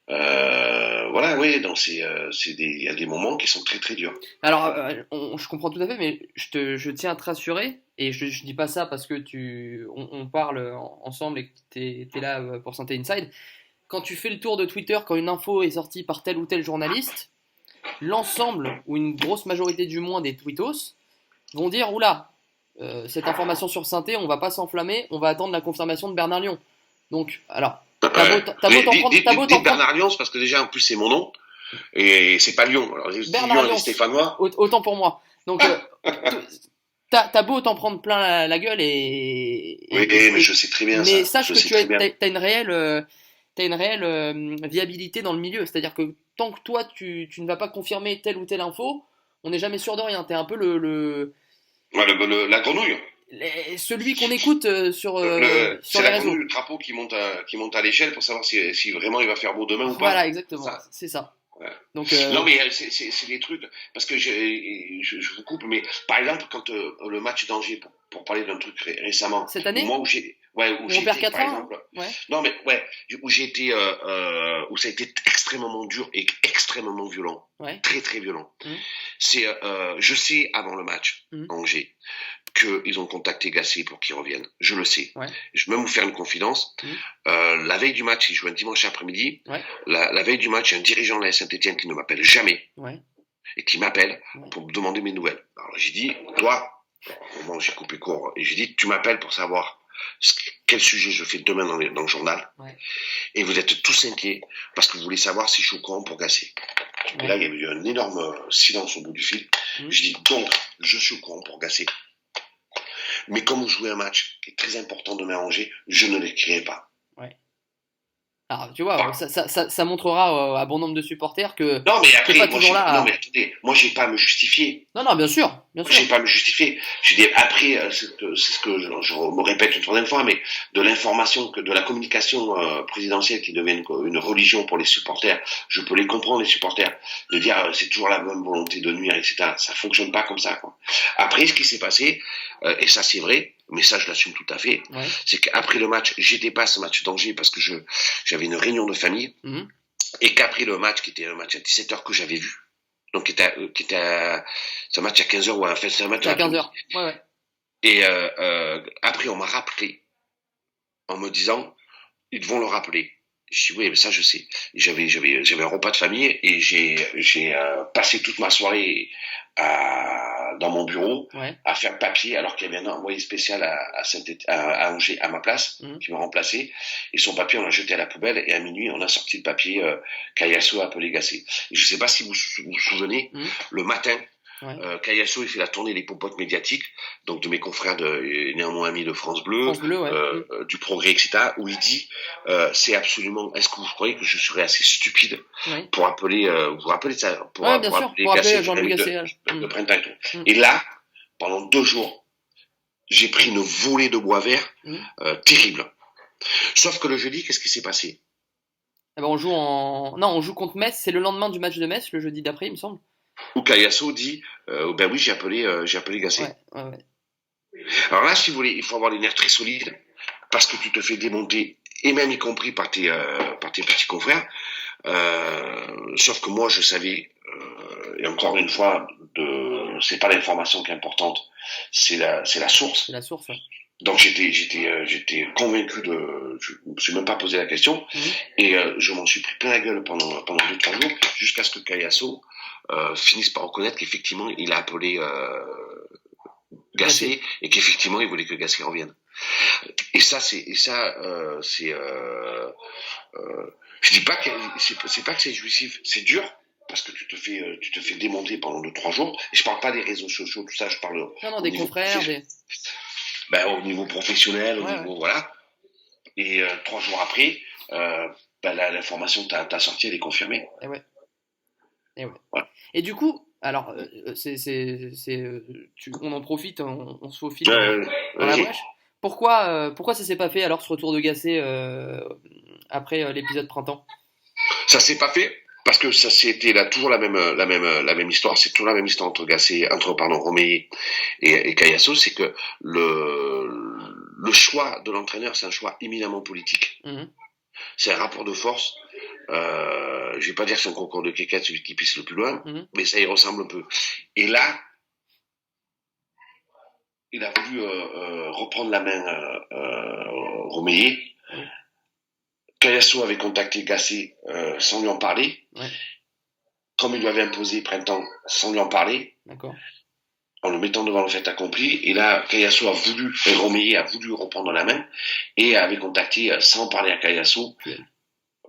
Voilà, oui, donc il y a des moments qui sont très très durs. Alors, je comprends tout à fait, mais je tiens à te rassurer, et je dis pas ça parce que on parle ensemble et que t'es là pour Synthé Inside. Quand tu fais le tour de Twitter, quand une info est sortie par tel ou tel journaliste, l'ensemble ou une grosse majorité du moins des tweetos vont dire, oula, cette information sur Synthé, on va pas s'enflammer, on va attendre la confirmation de Bernard Lyon. Donc, alors. T'as beau t'en prendre. Bernard Lyon, parce que déjà en plus c'est mon nom et c'est pas Lyon. Alors Bernard Lyon et Stéphanois. Autant pour moi. Donc t'as beau t'en prendre plein la gueule Oui, mais je sais très bien. Mais sache que t'as une réelle t'as une réelle viabilité dans le milieu. C'est-à-dire que tant que toi, tu ne vas pas confirmer telle ou telle info, on n'est jamais sûr de rien. T'es un peu Ouais, la grenouille. celui qu'on écoute sur C'est les la réseaux. grenouille, le crapaud qui monte à l'échelle pour savoir si vraiment il va faire beau demain ou Voilà, pas. exactement, Ça. c'est ça. Ouais. Donc, Non, mais c'est des trucs, parce que je vous coupe, mais par exemple, quand le match d'Angers, pour parler d'un truc récemment, cette où année, moi, où où on perd j'étais, par 4-1, hein. exemple, Ouais, non, mais ouais, où j'ai été, où ça a été extrêmement dur et extrêmement violent, ouais. très très violent. Mmh. C'est, je sais avant le match, Mmh. Angers, qu'ils ont contacté Gasset pour qu'il revienne. Je le sais. Ouais. Je vais même vous faire une confidence. Mmh. La veille du match, il joue un dimanche après-midi. Ouais. La veille du match, il y a un dirigeant de la Saint-Etienne qui ne m'appelle jamais Ouais. et qui m'appelle Ouais. pour me demander mes nouvelles. Alors j'ai dit, toi, au moment où j'ai coupé court, et j'ai dit, tu m'appelles pour savoir quel sujet je fais demain dans le journal. Ouais. Et vous êtes tous inquiets parce que vous voulez savoir si je suis au courant pour Gasset. Et là, il y a eu un énorme silence au bout du fil. Je dis, donc, je suis au courant pour Gasset. Mais comme vous jouez un match qui est très important demain à Angers, je ne l'écrirai pas. Ouais. Alors, tu vois, ça montrera à bon nombre de supporters que Non, mais t'es après, pas moi, toujours là. non, mais attendez, moi, j'ai pas à me justifier. Non, bien sûr, bien Moi, j'ai sûr. pas à me justifier. Je dis, après, c'est ce que je me répète une troisième fois, mais de l'information, de la communication présidentielle qui devient une religion pour les supporters, je peux les comprendre, les supporters, de dire c'est toujours la même volonté de nuire, etc. Ça fonctionne pas comme ça, quoi. Après, ce qui s'est passé, et ça c'est vrai, mais ça je l'assume tout à fait, Ouais. c'est qu'après le match, j'étais pas à ce match d'Angers parce que j'avais une réunion de famille, et qu'après le match, qui était un match à 17h que j'avais vu, donc c'est un match à 15h, ou enfin c'est un match à 15h. Ouais. Et après on m'a rappelé en me disant, ils vont le rappeler. Je dis oui, mais ça je sais. J'avais un repas de famille et j'ai passé toute ma soirée dans mon bureau à faire papier, alors qu'il y avait un envoyé spécial à Angers à ma place qui m'a remplacé, et son papier on l'a jeté à la poubelle, et à minuit on a sorti le papier Kayasso a appelé Gasset. Et je sais pas si vous vous souvenez, le matin, Kayasso il fait la tournée des popotes médiatiques, donc de mes confrères néanmoins amis de France Bleu, du Progrès, etc., où il dit c'est absolument, est-ce que vous croyez que je serais assez stupide pour appeler, vous vous rappelez ça, pour appeler Jean-Louis Gasset de printemps et tout. Et là, pendant 2 jours, j'ai pris une volée de bois vert terrible. Sauf que le jeudi, qu'est-ce qui s'est passé? On joue contre Metz, c'est le lendemain du match de Metz, le jeudi d'après, il me semble. Où Kayasso dit ben oui, j'ai appelé Gasset. Ouais. Alors là, si vous voulez, il faut avoir les nerfs très solides, parce que tu te fais démonter, et même y compris par tes petits confrères. Sauf que moi, je savais, et encore une fois, c'est pas l'information qui est importante, c'est la source. C'est la source, ouais. Donc j'étais convaincu je me suis même pas posé la question, et je m'en suis pris plein la gueule pendant 2-3 jours, jusqu'à ce que Kayasso finisse par reconnaître qu'effectivement il a appelé Gasset, et qu'effectivement il voulait que Gasset revienne. Et ça je dis pas que c'est pas que c'est jouissif, c'est dur, parce que tu te fais démonter pendant 2-3 jours, et je parle pas des réseaux sociaux, tout ça, je parle des confrères, au niveau professionnel, au niveau, voilà. Et 3 jours après, l'information que t'as sortie, elle est confirmée. Et ouais. Voilà. Et du coup, alors, on en profite, on se faufile dans la brèche. Pourquoi ça s'est pas fait alors, ce retour de Gasset après l'épisode printemps? Ça s'est pas fait parce que ça c'était toujours la même histoire. C'est toujours la même histoire entre Romeyer et Kayasso, c'est que le choix de l'entraîneur, c'est un choix éminemment politique. C'est un rapport de force. Je vais pas dire que c'est un concours de quéquette, celui qui pisse le plus loin, mais ça y ressemble un peu. Et là, il a voulu reprendre la main Romeyer. Kayasso avait contacté Gasset sans lui en parler. Comme il lui avait imposé printemps sans lui en parler. D'accord. En le mettant devant le fait accompli. Et là, Kayasso Romeyer a voulu reprendre la main et avait contacté sans parler à Kayasso.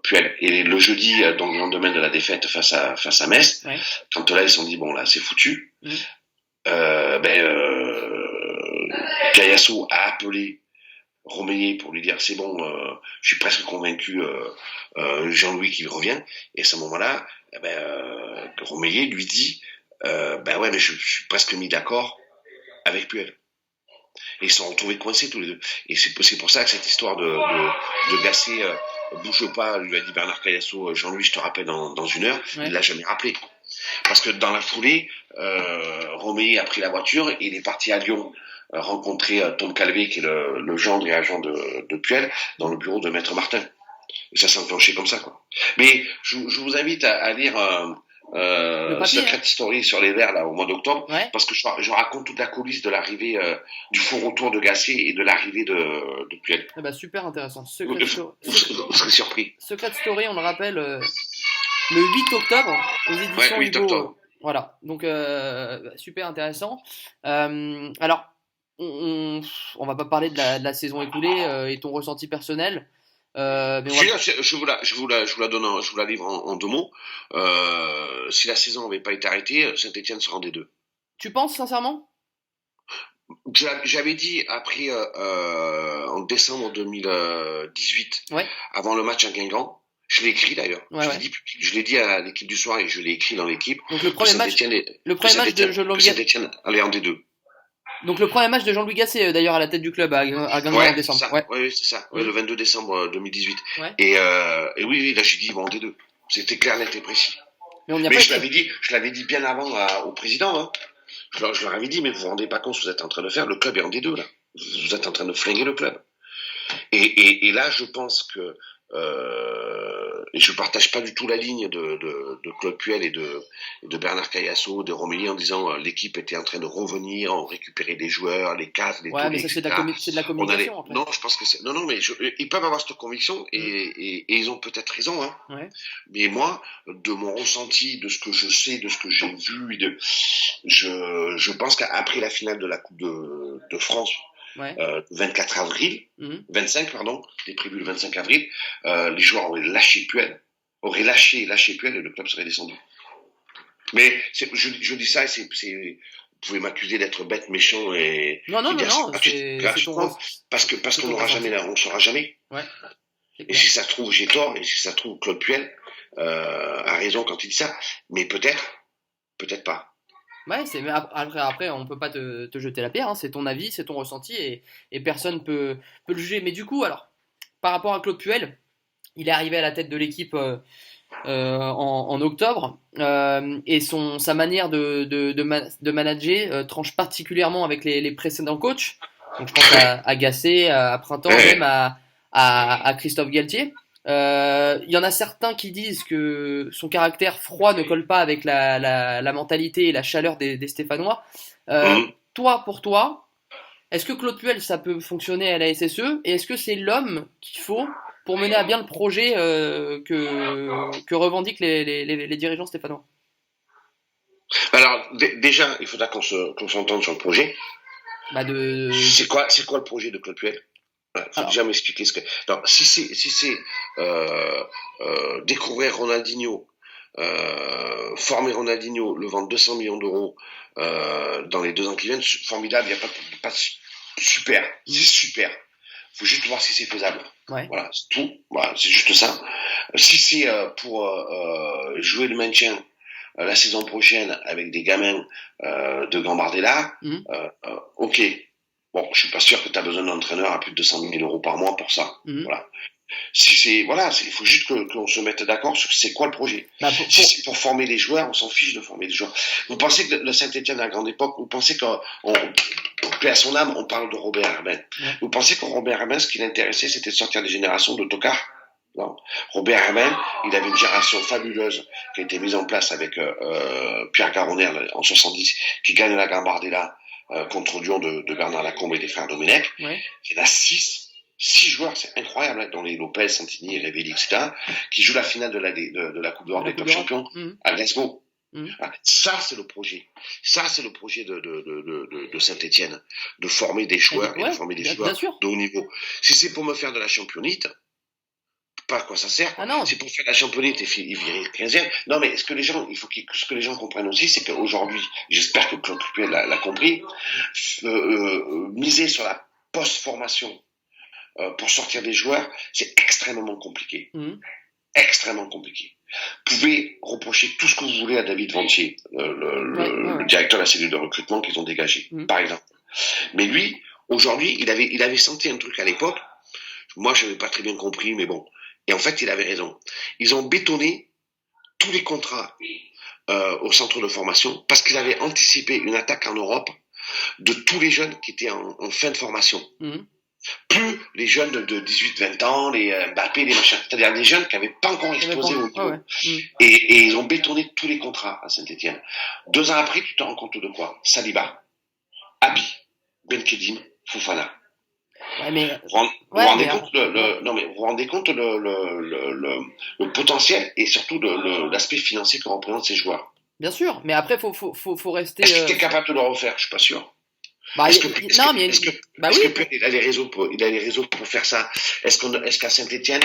Puel. Et le jeudi, donc le lendemain de la défaite face à Metz, quand là ils se sont dit bon là c'est foutu, Kayasso a appelé Romeyer pour lui dire c'est bon, je suis presque convaincu, Jean-Louis qu'il revient. Et à ce moment-là, Romeyer lui dit ben ouais, mais je suis presque mis d'accord avec Puel. Et ils se sont retrouvés coincés tous les deux. Et c'est pour ça que cette histoire de Gasset, bouge pas, lui a dit Bernard Cayasso, Jean-Louis, je te rappelle dans une heure, Ouais. il l'a jamais rappelé. Parce que dans la foulée, Romeyer a pris la voiture et il est parti à Lyon rencontrer Tom Calvé, qui est le gendre et agent de Puel, dans le bureau de Maître Martin. Et ça s'est enclenché comme ça, quoi. Mais je vous invite à lire Le papier, Secret hein. Story sur les Verts là au mois d'octobre, Ouais. parce que je raconte toute la coulisse de l'arrivée du faux retour de Gasset et de l'arrivée de Puel. Eh ben, super intéressant. Vous serez surpris. Secret Story, on le rappelle, le 8 octobre aux Ouais, éditions 8 Hugo. octobre. Voilà, donc super intéressant. Alors, on va pas parler de la saison écoulée et ton ressenti personnel, mais on va. Je vous la donne, je vous la livre en deux mots. Si la saison n'avait pas été arrêtée, Saint-Etienne se rendait deux. Tu penses sincèrement? J'avais dit après en décembre 2018, Ouais, avant le match à Guingamp, je l'ai écrit d'ailleurs. ouais, ouais. Je l'ai dit à l'équipe du soir et je l'ai écrit dans l'équipe Donc que Saint-Etienne le premier match de Jean-Louis allait en D2. Donc le premier match de Jean-Louis Gasset d'ailleurs à la tête du club à Guingamp en Ouais, c'est décembre. ça. Ouais. Ouais, c'est ça. Ouais, Mmh. le 22 décembre 2018. Ouais. Et oui, là j'ai dit ils vont en D2. C'était clair, net et précis. Mais on n'y a Mais pas je été. l'avais dit bien avant au président. Hein. Je leur avais dit, mais vous vous rendez pas compte ce que vous êtes en train de faire. Le club est en D2 là. Vous êtes en train de flinguer le club. Et là, je pense que et je partage pas du tout la ligne de Claude Puel et de Bernard Cayasso, de Romélie en disant l'équipe était en train de revenir, on récupérait des joueurs, les cases, les Ouais, mais tournées, ça etc. c'est de la communication après. Non, je pense que c'est non, non, mais ils peuvent avoir cette conviction et ils ont peut-être raison, hein. Ouais. Mais moi, de mon ressenti, de ce que je sais, de ce que j'ai vu, je pense qu'après la finale de la Coupe de France, Ouais. 24 avril, Mhm. 25 pardon, c'était prévu le 25 avril, les joueurs auraient lâché Puel et le club serait descendu. Mais je dis ça et vous pouvez m'accuser d'être bête, méchant et Non, non, non, dire non, c'est c'est ton gratuitement parce c'est qu'on ton n'aura ressenti. jamais on saura jamais. Ouais, c'est Et clair. si ça se trouve j'ai tort et si ça se trouve Claude Puel a raison quand il dit ça, mais peut-être pas. Ouais, mais après, on peut pas te jeter la pierre, hein, c'est ton avis, c'est ton ressenti et personne peut le juger. Mais du coup, alors, par rapport à Claude Puel, il est arrivé à la tête de l'équipe en octobre et sa manière de manager tranche particulièrement avec les précédents coachs. Donc je pense à Gasset, à Printemps, même à Christophe Galtier. Il y en a certains qui disent que son caractère froid ne colle pas avec la mentalité et la chaleur des Stéphanois. Mmh. Pour toi, est-ce que Claude Puel, ça peut fonctionner à la SSE et est-ce que c'est l'homme qu'il faut pour mener à bien le projet que revendiquent les dirigeants stéphanois? Alors déjà, il faudra qu'on s'entende sur le projet. Bah de... C'est quoi le projet de Claude Puel? Il faut Alors, déjà m'expliquer ce que. Non, si c'est découvrir Ronaldinho, former Ronaldinho, le vendre 200 millions d'euros dans les 2 ans qui viennent, formidable, il n'y a pas super, c'est super. Faut juste voir si c'est faisable. ouais. Voilà, c'est tout. Voilà, c'est juste ça. Si c'est pour jouer le maintien la saison prochaine avec des gamins de Gambardella, Mhm. ok. Bon, je suis pas sûr que tu as besoin d'un entraîneur à plus de 200 000 euros par mois pour ça. Mhm. Voilà. Il faut juste qu'on se mette d'accord sur c'est quoi le projet. Bah, Si c'est pour former les joueurs, on s'en fiche de former les joueurs. Vous pensez que le Saint-Etienne à la grande époque, vous pensez qu'on, plaît à son âme, on parle de Robert Herben. Ouais. Vous pensez que Robert Herben, ce qui l'intéressait, c'était de sortir des générations de tocards? Non. Robert Herben, il avait une génération fabuleuse qui a été mise en place avec Pierre Garonner en 70, qui gagne la Gambardella contre Lyon de Bernard Lacombe et des frères Domenech. ouais. Il y en a 6 joueurs, c'est incroyable, hein, dont les Lopez, Santini, Révelli, etc., qui jouent la finale de la Coupe d'Europe des clubs champions à Glasgow. Ça, c'est le projet. Ça, c'est le projet de Saint-Etienne, de former des joueurs et de former des joueurs de haut niveau. Si c'est pour me faire de la championnite, pas à quoi ça sert. Ah non. C'est pour faire la championnite et virer 15e. Non, mais ce que les gens comprennent aussi, c'est qu'aujourd'hui, j'espère que Claude Puel l'a compris, miser sur la post-formation pour sortir des joueurs, c'est extrêmement compliqué. Mhm. Extrêmement compliqué. Vous pouvez reprocher tout ce que vous voulez à David Ventier, le directeur de la cellule de recrutement qu'ils ont dégagé, par exemple. Mais lui, aujourd'hui, il avait senti un truc à l'époque. Moi, je n'avais pas très bien compris, mais bon. Et en fait, il avait raison. Ils ont bétonné tous les contrats au centre de formation parce qu'ils avaient anticipé une attaque en Europe de tous les jeunes qui étaient en fin de formation. Plus les jeunes de 18-20 ans, les Mbappé, les machins. C'est-à-dire des jeunes qui n'avaient pas encore explosé au niveau. Et ils ont bétonné tous les contrats à Saint-Etienne. 2 ans après, tu te rends compte de quoi? Saliba, Abi, Benkedine, Fofana. Ouais, mais... Vous vous rendez compte vous vous rendez compte le potentiel et surtout l'aspect financier que représentent ces joueurs. Bien sûr, mais après faut rester. Est-ce que tu es capable de le refaire? Je suis pas sûr. Bah, est-ce que Puel, il a les réseaux pour faire ça? Est-ce qu'à Saint-Etienne,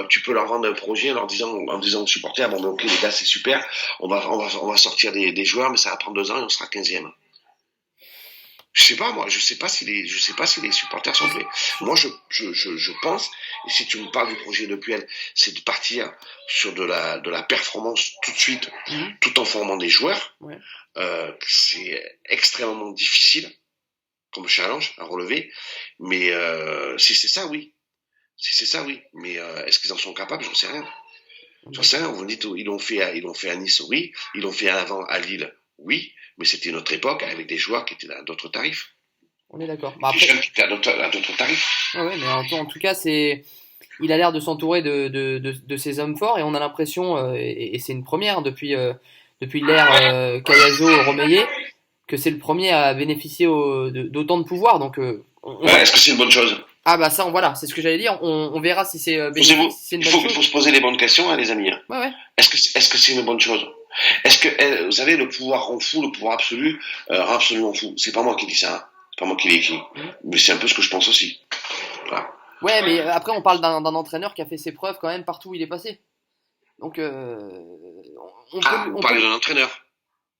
tu peux leur vendre un projet en disant aux supporters, bon, ok, les gars, c'est super, on va sortir des joueurs, mais ça va prendre 2 ans et on sera 15e. Je sais pas, moi, je sais pas si les supporters sont prêts. Moi, je pense, et si tu me parles du projet de Puel, c'est de partir sur de la performance tout de suite, tout en formant des joueurs. Ouais. C'est extrêmement difficile comme challenge à relever, mais si c'est ça, oui. Mais est-ce qu'ils en sont capables? J'en sais rien. Vous me dites, ils l'ont fait à Nice, oui. Ils l'ont fait à l'avant à Lille, oui. Mais c'était une autre époque avec des joueurs qui étaient à d'autres tarifs. On est d'accord. Des jeunes qui étaient à d'autres tarifs. Ouais, mais en tout cas, il a l'air de s'entourer de ces hommes forts et on a l'impression, et c'est une première depuis l'ère Cayazo-Romeyer, que c'est le premier à bénéficier d'autant de pouvoir. Donc, est-ce que c'est une bonne chose? Ah bah ça, voilà, c'est ce que j'allais dire. On verra si c'est bénéfique, si c'est une bonne chose. Il faut se poser les bonnes questions, hein, les amis. Ouais. Est-ce que c'est une bonne chose? Est-ce que, vous savez, le pouvoir rend fou, le pouvoir absolu rend absolument fou. C'est pas moi qui dis ça, hein. C'est pas moi qui l'ai écrit. Mais c'est un peu ce que je pense aussi. Voilà. Ouais, mais après on parle d'un entraîneur qui a fait ses preuves quand même partout où il est passé. Donc vous parlez d'un entraîneur?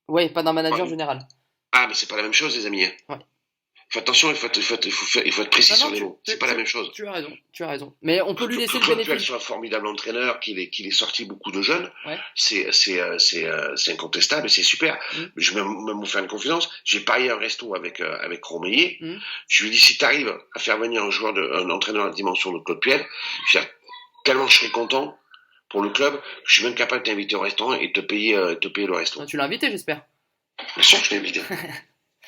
Ouais, pas d'un manager général. Ah, mais c'est pas la même chose, les amis. Ouais. Fais attention, il faut être précis sur les mots. C'est pas la même chose. Tu as raison. Mais on peut lui laisser le bénéfice. C'est un formidable entraîneur, qu'il est sorti beaucoup de jeunes. Ouais. C'est incontestable et c'est super. Je vais même vous faire une confidence. J'ai parié un resto avec Romeyer. Je lui ai dit, si t'arrives à faire venir un entraîneur à la dimension de Claude Puel, tellement je serais content pour le club, je suis même capable de t'inviter au restaurant et te payer le resto. Tu l'as invité, j'espère. Bien sûr que je l'ai invité.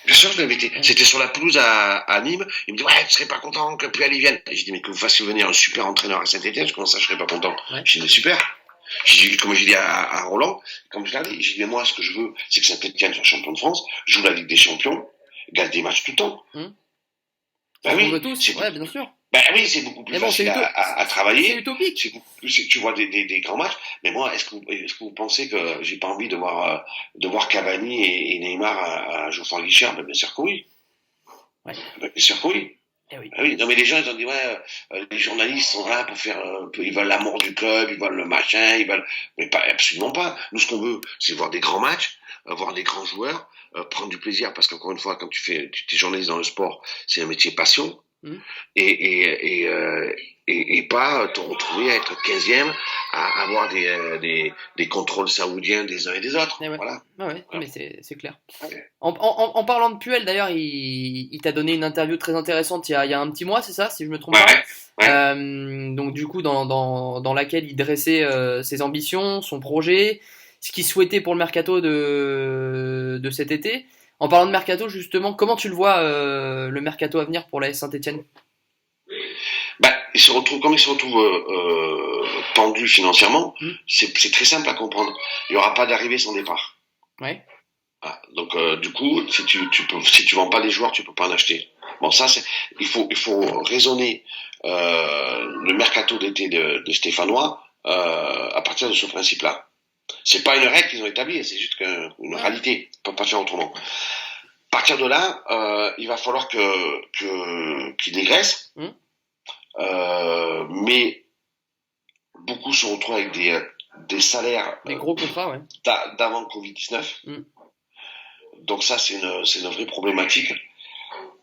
Bien sûr, je l'ai invité. C'était sur la pelouse à Nîmes. Il me dit, ouais, tu serais pas content que Puel y vienne. J'ai dit, mais que vous fassiez venir un super entraîneur à Saint-Etienne, comment ça, je serais pas content? J'ai dit, super. J'ai dit, comme j'ai dit à Roland, comme je l'ai dit, j'ai dit, mais moi, ce que je veux, c'est que Saint-Etienne soit champion de France, joue la Ligue des Champions, gagne des matchs tout le temps. Bah oui. On veut tous, bien sûr. Ben oui, c'est beaucoup plus facile à travailler. C'est utopique. Tu vois des grands matchs. Mais moi, est-ce que vous pensez que j'ai pas envie de voir Cavani et Neymar à Geoffroy Guichard? Ben, bien sûr que oui. Ouais. Ben, bien sûr que oui. Oui. Ben oui. Non, mais les gens, ils ont dit, les journalistes sont là pour faire, ils veulent la mort du club, ils veulent le machin, mais pas, absolument pas. Nous, ce qu'on veut, c'est voir des grands matchs, voir des grands joueurs, prendre du plaisir, parce qu'encore une fois, quand tu es journaliste dans le sport, c'est un métier passion. Et pas te retrouver à être 15e, à avoir des contrôles saoudiens des uns et des autres. Voilà. Mais c'est clair. Ouais. En parlant de Puel, d'ailleurs, il t'a donné une interview très intéressante il y a un petit mois, c'est ça, si je me trompe pas. Ouais. Donc du coup, dans laquelle il dressait ses ambitions, son projet, ce qu'il souhaitait pour le mercato de cet été. En parlant de mercato, justement, comment tu le vois, le mercato à venir pour l'AS Saint-Etienne? Comme il se retrouve pendu financièrement, c'est très simple à comprendre. Il n'y aura pas d'arrivée sans départ. Ouais. Ah, donc du coup, si tu vends pas les joueurs, tu peux pas en acheter. Bon, ça il faut raisonner le mercato d'été de Stéphanois à partir de ce principe-là. C'est pas une règle qu'ils ont établie, c'est juste une réalité. On peut pas faire autrement. À partir de là, il va falloir qu'il dégraisse. Mais beaucoup se retrouvent avec des salaires, des gros contrats, d'avant Covid-19. Donc ça, c'est une vraie problématique.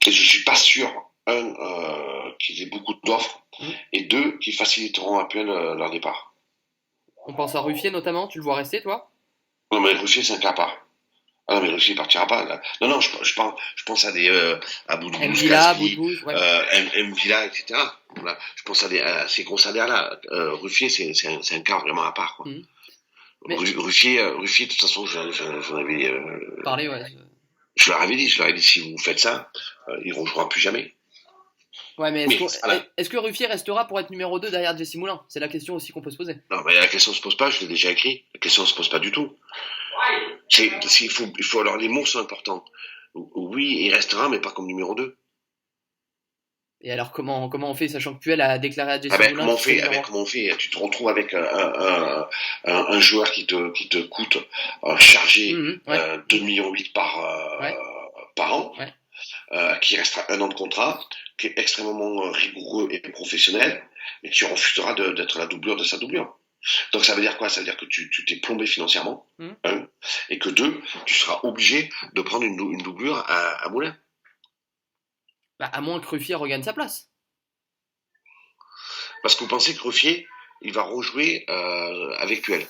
Et je suis pas sûr qu'ils aient beaucoup d'offres, Mmh. et deux, qui faciliteront un peu leur départ. On pense à Ruffier notamment, tu le vois rester, toi? Non, mais Ruffier, c'est un cas à part. Ah non, mais Ruffier partira pas. Là. Non, non, je pense à des à Boudbouz, Mvila, Kazri, Boudbouz, ouais. Villa, etc. Voilà. Je pense à ces gros salaires-là. Ruffier, c'est un cas vraiment à part. Quoi. Mmh. Mais Ruffier, de toute façon, j'en avais, parler, ouais. je leur avais dit, si vous faites ça, ils ne rejoueront plus jamais. Ouais, mais Mais voilà. est-ce que Ruffier restera pour être numéro 2 derrière Jesse Moulin? C'est la question aussi qu'on peut se poser. Non, mais la question se pose pas, je l'ai déjà écrit. La question ne se pose pas du tout. Il faut, alors les mots sont importants. Oui, il restera, mais pas comme numéro 2. Et alors, comment on fait, sachant que Puel a déclaré à Ah Jesse ben, Moulin qu'il serait numéro 1? comment on fait? Tu te retrouves avec un joueur qui te coûte chargé Ouais, 2,8 millions ouais, par an, ouais. qui restera un an de contrat, qui est extrêmement rigoureux et professionnel, mais qui refusera d'être la doublure de sa doublure. Donc ça veut dire quoi? Ça veut dire que tu t'es plombé financièrement, Mmh. et que deux, tu seras obligé de prendre une doublure à Moulin. Bah, à moins que Ruffier regagne sa place. Parce que vous pensez que Ruffier, il va rejouer avec Puel.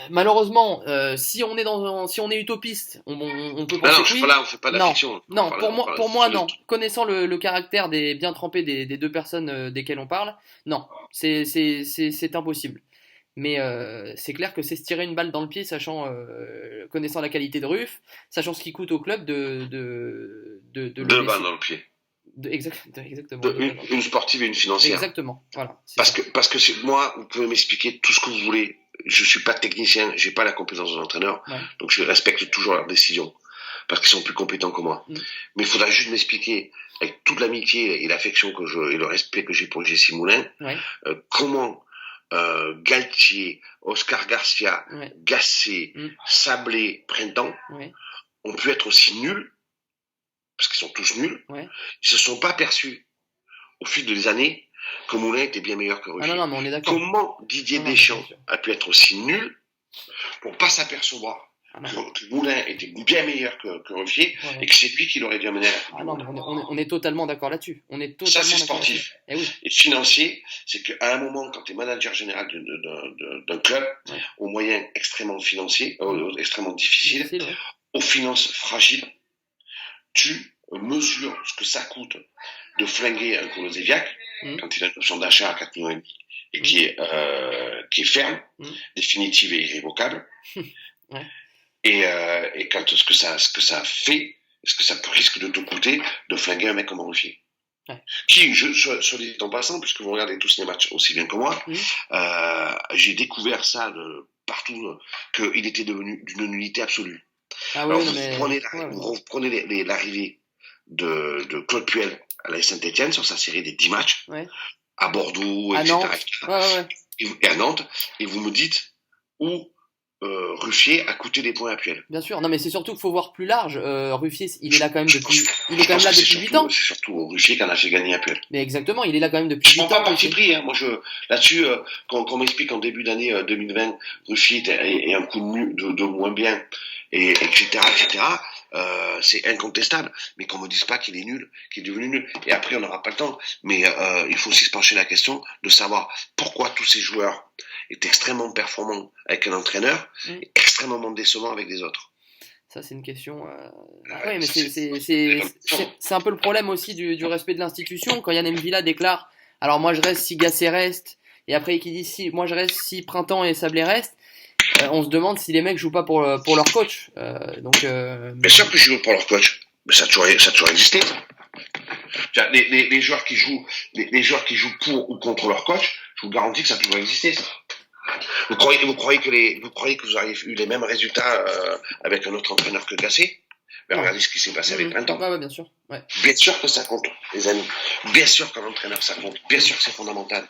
Malheureusement, si on est utopiste, on peut Non, penser non, que oui. on fait pas de la Non, fiction. non, pour moi, non. De... Connaissant le caractère des bien trempés des deux personnes desquelles on parle, non, c'est impossible. Mais c'est clair que c'est se tirer une balle dans le pied, sachant, connaissant la qualité de Ruff, sachant ce qui coûte au club de le Deux balles laisser. dans le pied. Exactement. Une sportive et une financière. Exactement, voilà. Parce que moi, vous pouvez m'expliquer tout ce que vous voulez. Je suis pas technicien, j'ai pas la compétence de l'entraîneur, Ouais. donc je respecte toujours leurs décisions parce qu'ils sont plus compétents que moi. Mais il faudra juste m'expliquer, avec toute l'amitié et l'affection et le respect que j'ai pour Jessie Moulin, Ouais. Comment Galtier, Oscar Garcia, Ouais. Gasset, Sablé, Printemps ont pu être aussi nuls, parce qu'ils sont tous nuls, ils se sont pas perçus au fil des années que Moulin était bien meilleur que Ruffier. Ah non, mais on est d'accord. Comment Didier Deschamps a pu être aussi nul pour pas s'apercevoir que Moulin était bien meilleur que Ruffier et que c'est lui qui l'aurait dû amener à la Coupe du Monde. On est totalement d'accord là-dessus. Ça, c'est sportif. Et financier, c'est qu'à un moment, quand tu es manager général d'un club, aux moyens extrêmement financiers, extrêmement difficiles, aux finances fragiles, tu mesures ce que ça coûte de flinguer un Kulusevski quand il a une option d'achat à 4,5 millions et qui est ferme, définitive et irrévocable. Et quand ce que ça fait, ce que ça risque de te coûter de flinguer un mec comme Ruffier. Qui, soit dit en passant, puisque vous regardez tous les matchs aussi bien que moi, j'ai découvert ça partout, qu'il était devenu d'une nullité absolue. Alors vous prenez l'arrivée de Claude Puel à la Saint-Etienne sur sa série des 10 matchs, à Bordeaux, etc. Et à Nantes, et vous me dites où Ruffier a coûté des points à Puel. Bien sûr, non mais c'est surtout qu'il faut voir plus large. Ruffier, il est là quand même depuis, il est quand même là depuis 8 ans. C'est surtout Ruffier qui en a fait gagner à Puel. Mais exactement, il est là quand même depuis 8 ans. Je prends pas parti pris, hein. Moi là-dessus, quand on m'explique en début d'année 2020, Ruffier est un coup de moins bien, et etc. C'est incontestable, mais qu'on me dise pas qu'il est nul, qu'il est devenu nul. Et après, on n'aura pas le temps. Mais il faut aussi se pencher la question de savoir pourquoi tous ces joueurs est extrêmement performant avec un entraîneur et extrêmement décevant avec des autres. Ça, c'est une question. Oui, mais c'est un peu le problème aussi du respect de l'institution. Quand Yann Mvila déclare alors moi je reste si Gasset reste, et après qui dit si moi je reste si Printemps et Sablé restent, on se demande si les mecs jouent pas pour leur coach. Bien sûr que je joue pour leur coach, mais ça a toujours existé. Les joueurs qui jouent pour ou contre leur coach, je vous garantis que ça a toujours existé, ça. Vous croyez que vous auriez eu les mêmes résultats avec un autre entraîneur que Gasset? Ben, regardez ce qui s'est passé avec Printemps. Ouais, bien sûr. Ouais. Bien sûr que ça compte, les amis. Bien sûr qu'un entraîneur, ça compte. Bien sûr que c'est fondamental.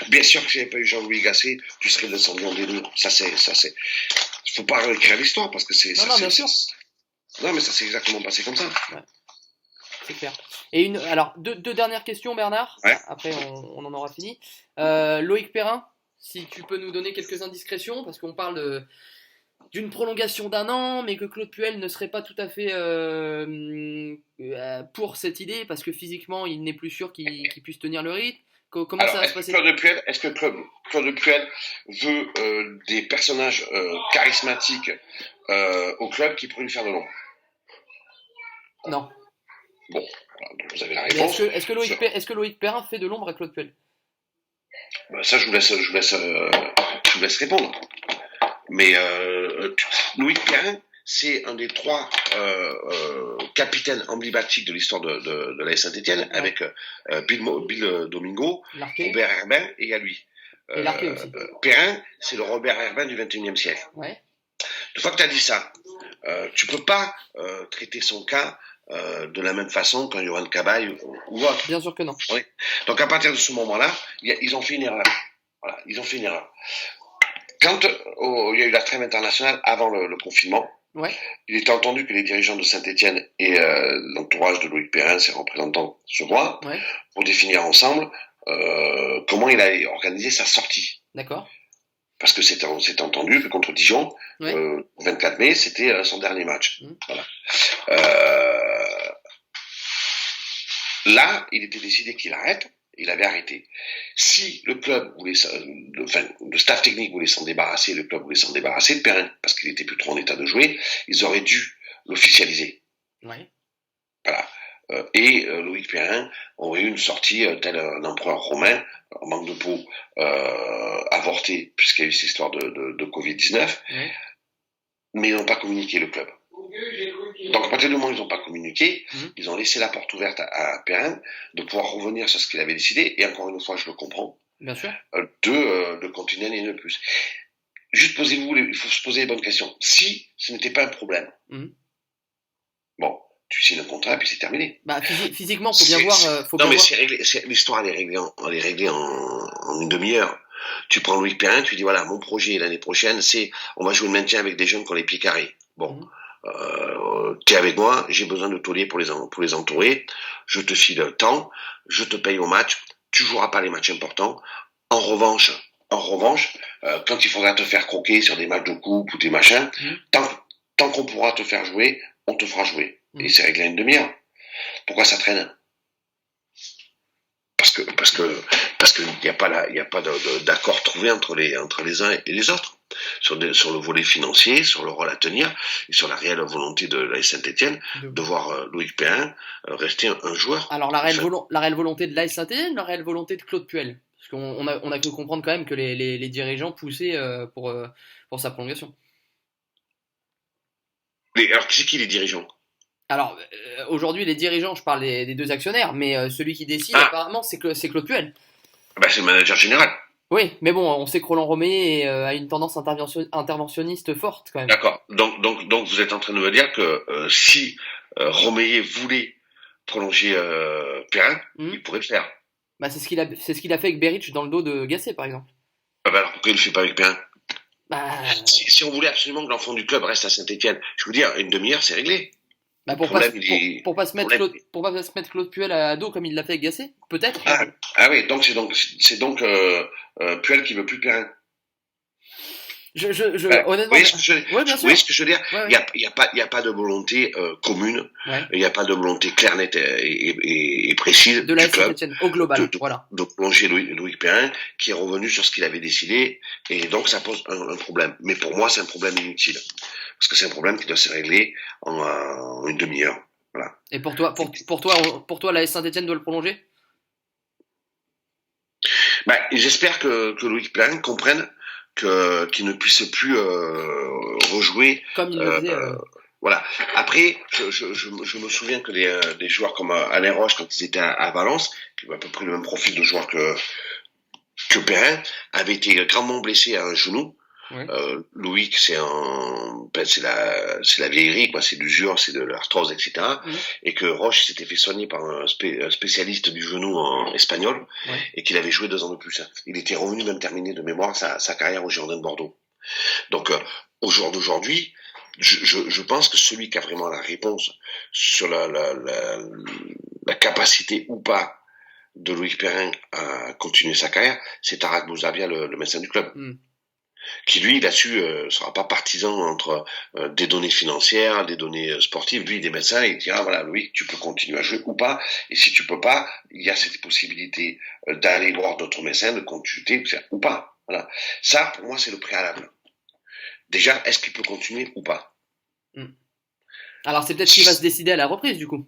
Bien sûr que si j'avais pas eu Jean-Louis Gasset, tu serais descendu en D2. Ça c'est. Faut pas réécrire l'histoire parce que c'est. Bien sûr. Non, mais ça s'est exactement passé comme ça. Ouais. C'est clair. Et alors, deux dernières questions, Bernard. Ouais. Après, on en aura fini. Loïc Perrin, si tu peux nous donner quelques indiscrétions, parce qu'on parle d'une prolongation d'un an, mais que Claude Puel ne serait pas tout à fait pour cette idée, parce que physiquement, il n'est plus sûr qu'il puisse tenir le rythme. Comment ça Alors, va se passer? Est-ce que Claude Puel veut des personnages charismatiques au club qui pourraient lui faire de l'ombre? Non. Bon, voilà, donc vous avez la Mais réponse. est-ce que Loïc Perrin fait de l'ombre à Claude Puel? Bah, ça, je vous laisse répondre. Mais Louis Perrin, c'est un des trois capitaines emblématiques de l'histoire de l'AS Saint-Etienne, avec Bill Domingo, Larquet. Robert Herbin et à lui. Et Larquet aussi. Perrin, c'est le Robert Herbin du XXIe siècle. Ouais. Une fois que tu as dit ça, tu peux pas traiter son cas de la même façon qu'un Yohan Cabaye ou autre. Bien sûr que non. Oui. Donc à partir de ce moment-là, ils ont fait une erreur. Voilà, ils ont fait une erreur. Quand il y a eu la trêve internationale avant le confinement, Ouais. il était entendu que les dirigeants de Saint-Etienne et l'entourage de Loïc Perrin, ses représentants, se voient pour définir ensemble comment il allait organiser sa sortie. D'accord. Parce que c'était entendu que contre Dijon, 24 mai, c'était son dernier match. Voilà. Là, il était décidé qu'il arrête. Il avait arrêté. Si le club voulait, le staff technique voulait s'en débarrasser, le club voulait s'en débarrasser de Perrin, parce qu'il était plus trop en état de jouer, ils auraient dû l'officialiser. Ouais. Voilà. Et Loïc Perrin aurait eu une sortie tel un empereur romain, en manque de peau, avorté, puisqu'il y a eu cette histoire de Covid-19, mais ils n'ont pas communiqué, le club. Donc à partir du moment où ils n'ont pas communiqué, ils ont laissé la porte ouverte à Perrin de pouvoir revenir sur ce qu'il avait décidé, et encore une fois je le comprends, bien sûr, de continuer l'année de plus. Juste il faut se poser les bonnes questions. Si ce n'était pas un problème, bon, tu signes un contrat et puis c'est terminé. Bah, physiquement, faut bien voir. C'est réglé, l'histoire elle est réglée en une demi-heure. Tu prends Louis Perrin, tu dis voilà, mon projet l'année prochaine, c'est on va jouer le maintien avec des jeunes qui ont les pieds carrés. Bon. T'es avec moi, j'ai besoin de tauliers pour les entourer, je te file le temps, je te paye au match, tu joueras pas les matchs importants. En revanche, quand il faudra te faire croquer sur des matchs de coupe ou des machins, tant qu'on pourra te faire jouer, on te fera jouer. Et c'est réglé à une demi-heure. Pourquoi ça traîne? Parce que il n'y a pas d'accord trouvé entre les uns et les autres. Sur le volet financier, sur le rôle à tenir et sur la réelle volonté de l'AS Saint-Etienne de voir Loïc Perrin rester un joueur. Alors la réelle volonté de l'AS Saint-Etienne, la réelle volonté de Claude Puel, parce qu'on a pu comprendre quand même que les dirigeants poussaient pour sa prolongation. Alors qui c'est qui les dirigeants? Alors aujourd'hui les dirigeants, je parle des deux actionnaires, mais celui qui décide apparemment c'est Claude Puel. Bah, c'est le manager général. Oui, mais bon, on sait que Roland Romeyer a une tendance interventionniste forte quand même. D'accord. Donc vous êtes en train de me dire que si Romeyer voulait prolonger Perrin, il pourrait le faire. Bah c'est ce qu'il a fait avec Beric dans le dos de Gasset par exemple. Ah bah alors pourquoi il le fait pas avec Perrin? Si on voulait absolument que l'enfant du club reste à Saint-Etienne, je veux dire, une demi-heure c'est réglé. Bah pour pas se mettre Claude Puel à dos comme il l'a fait avec Gasset, peut-être. Oui, donc c'est donc Puel qui veut plus Perrin. Honnêtement. Vous voyez ce que je veux dire? Il y a pas de volonté commune. Il n'y a pas de volonté claire, nette et précise de la Saint-Etienne au global. De plonger Loïc Perrin, qui est revenu sur ce qu'il avait décidé, et donc ça pose un problème. Mais pour moi, c'est un problème inutile, parce que c'est un problème qui doit se régler en une demi-heure. Voilà. Et pour toi, la Saint-Etienne doit le prolonger? J'espère que Loïc Perrin comprenne qu'il ne puisse plus rejouer comme il le faisait. Voilà. Après, je me souviens que des joueurs comme Alain Roche, quand ils étaient à Valence, qui ont à peu près le même profil de joueur que Perrin, avaient été grandement blessés à un genou. Loïc, c'est la vieillerie, quoi, c'est l'usure, c'est de l'arthrose, etc. Et que Roche s'était fait soigner par un spécialiste du genou espagnol, et qu'il avait joué 2 ans de plus. Il était revenu même terminer de mémoire sa carrière au Girondins de Bordeaux. Donc, au jour d'aujourd'hui, je pense que celui qui a vraiment la réponse sur la capacité ou pas de Loïc Perrin à continuer sa carrière, c'est Tarak Bouzabia, le médecin du club. qui lui là-dessus sera pas partisan entre des données financières, des données sportives. Lui, des médecins, il dira voilà, Louis, tu peux continuer à jouer ou pas. Et si tu peux pas, il y a cette possibilité d'aller voir d'autres médecins, de consulter ou pas. Voilà. Ça, pour moi, c'est le préalable. Déjà, est-ce qu'il peut continuer ou pas? Alors c'est peut-être ce qui va se décider à la reprise du coup.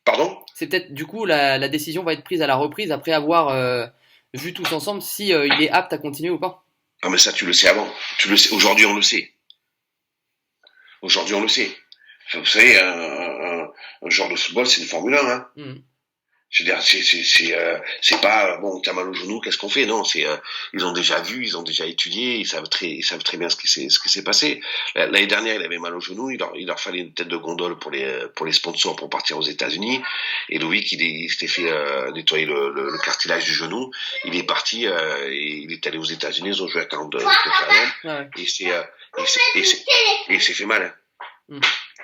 Pardon? C'est peut-être du coup la décision va être prise à la reprise après avoir vu tous ensemble si il est apte à continuer ou pas. Ah mais ça, tu le sais avant. Tu le sais. Aujourd'hui, on le sait. Aujourd'hui, on le sait. Vous savez, un joueur de football, c'est une Formule 1. Hein. Je veux dire, c'est pas bon. T'as mal au genou, qu'est-ce qu'on fait? Non, ils ont déjà vu, ils ont déjà étudié, ils savent très bien ce qui s'est passé. L'année dernière, il avait mal au genou, il leur fallait une tête de gondole pour les sponsors pour partir aux États-Unis. Et Loïc, il s'était fait nettoyer le cartilage du genou. Il est parti et il est allé aux États-Unis. Ils ont joué à 42 Ouais. et il s'est fait mal. Hein.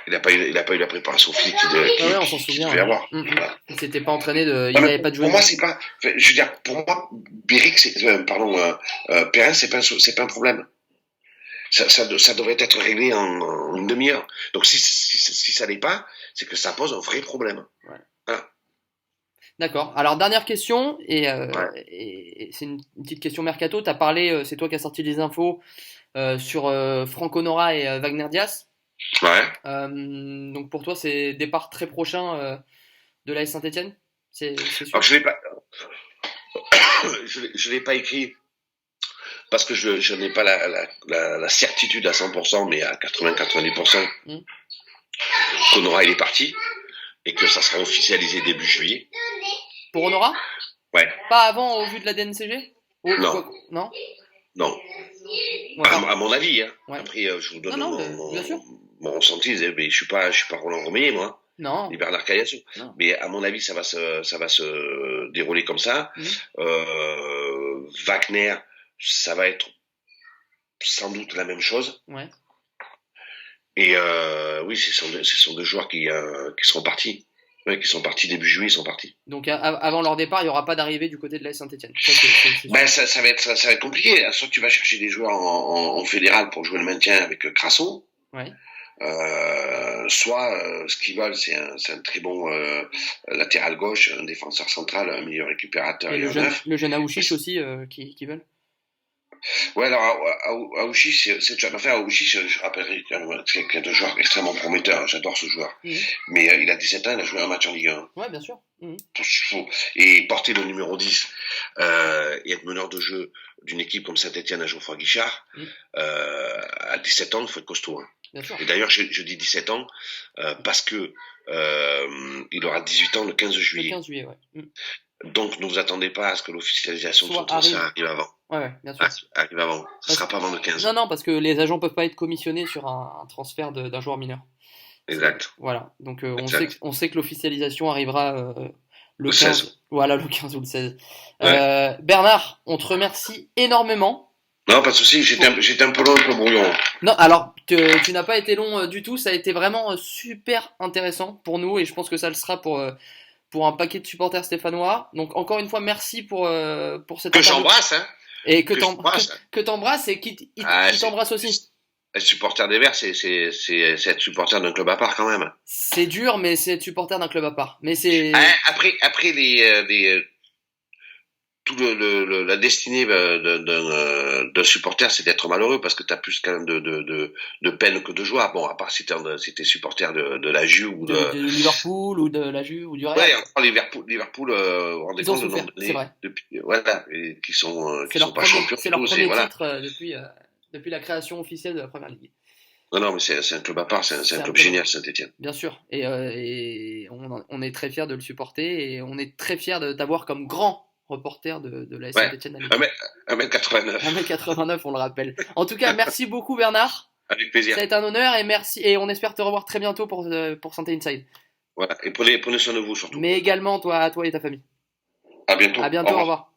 Il n'a pas eu la préparation physique on s'en souvient. Devait avoir. Voilà. Il s'était pas entraîné il n'avait pas de jouer. Pour moi, c'est pas. Je veux dire, pour moi, Béric, Perrin, c'est pas un problème. Ça devrait être réglé en une demi-heure. Donc si ça l'est pas, c'est que ça pose un vrai problème. Ouais. Voilà. D'accord. Alors dernière question et c'est une petite question mercato. T'as parlé, c'est toi qui as sorti les infos sur Franco Nora et Wagner Diaz. Ouais. Donc pour toi, c'est départ très prochain de l'AS Saint-Etienne. C'est sûr. Alors je l'ai pas écrit parce que je n'ai pas la certitude à 100%, mais à 80-90%. qu'Honora il est parti et que ça sera officialisé début juillet. Pour Honora? Ouais. Pas avant au vu de la DNCG? Non. Non. Non. Ouais, à mon avis, hein. Ouais. Après, je vous donne bien sûr. mon ressenti. Mais je suis pas Roland Romeyer, moi. Non. Ni Bernard Caillassou. Mais à mon avis, ça va se dérouler comme ça. Wagner, ça va être sans doute la même chose. Ouais. Et oui, ce sont deux joueurs qui seront partis. Ouais, qui sont partis début juillet, ils sont partis. Donc avant leur départ, il n'y aura pas d'arrivée du côté de l'AS Saint-Etienne. Ça va être compliqué. Soit tu vas chercher des joueurs en fédéral pour jouer le maintien avec Crasso. Ouais. Soit ce qu'ils veulent, c'est un très bon latéral gauche, un défenseur central, un meilleur récupérateur. Et le jeune Aouchiche aussi qui veulent. Ouais, alors Aouchiche, c'est une affaire. Aouchiche, je rappellerai qu'il est un joueur extrêmement prometteur. J'adore ce joueur. Mais il a 17 ans, il a joué un match en Ligue 1. Ouais, bien sûr. Et porter le numéro 10 et être meneur de jeu d'une équipe comme Saint-Etienne à Geoffroy Guichard, à 17 ans, il faut être costaud. Hein. Bien sûr. Et d'ailleurs, je dis 17 ans parce que il aura 18 ans le 15 juillet. Le 15 juillet, ouais. Donc, ne vous attendez pas à ce que l'officialisation de son transfert arrive avant. Ouais, bien sûr. Arrive avant. Ce sera pas avant le 15. Non, parce que les agents peuvent pas être commissionnés sur un transfert d'un joueur mineur. Exact. Voilà. Donc, on sait que l'officialisation arrivera le 15. 16. Voilà, le 15 ou le 16. Ouais. Bernard, on te remercie énormément. Non, pas de souci. J'étais un peu long, un peu brouillon. Non, alors, tu n'as pas été long du tout. Ça a été vraiment super intéressant pour nous et je pense que ça le sera pour un paquet de supporters stéphanois. Donc encore une fois, merci pour cette que j'embrasse, hein. Et que t'embrasses et qui t'embrasse aussi. Être supporter des Verts, c'est être supporter d'un club à part quand même. C'est dur, mais c'est être supporter d'un club à part. Mais c'est après la destinée d'un supporter, c'est d'être malheureux parce que t'as plus quand même de peine que de joie. Bon, à part si t'es supporter de la Juve ou de Liverpool ou de la Juve ou du Real. Ouais, encore Liverpool, rendez compte c'est vrai. Voilà, qui sont pas champions. C'est leur premier titre depuis la création officielle de la Première Ligue. Non, mais c'est un club à part, c'est un club génial, Saint-Etienne. Bien sûr, et on est très fiers de le supporter et on est très fiers d'avoir comme grand reporter de la Saint-Etienne. 1m89. 1m89, on le rappelle. En tout cas, merci beaucoup Bernard. Avec plaisir. Ça a été un honneur et merci. Et on espère te revoir très bientôt pour Santé Inside. Voilà, et prenez soin de vous surtout. Mais également toi et ta famille. À bientôt. À bientôt, au revoir.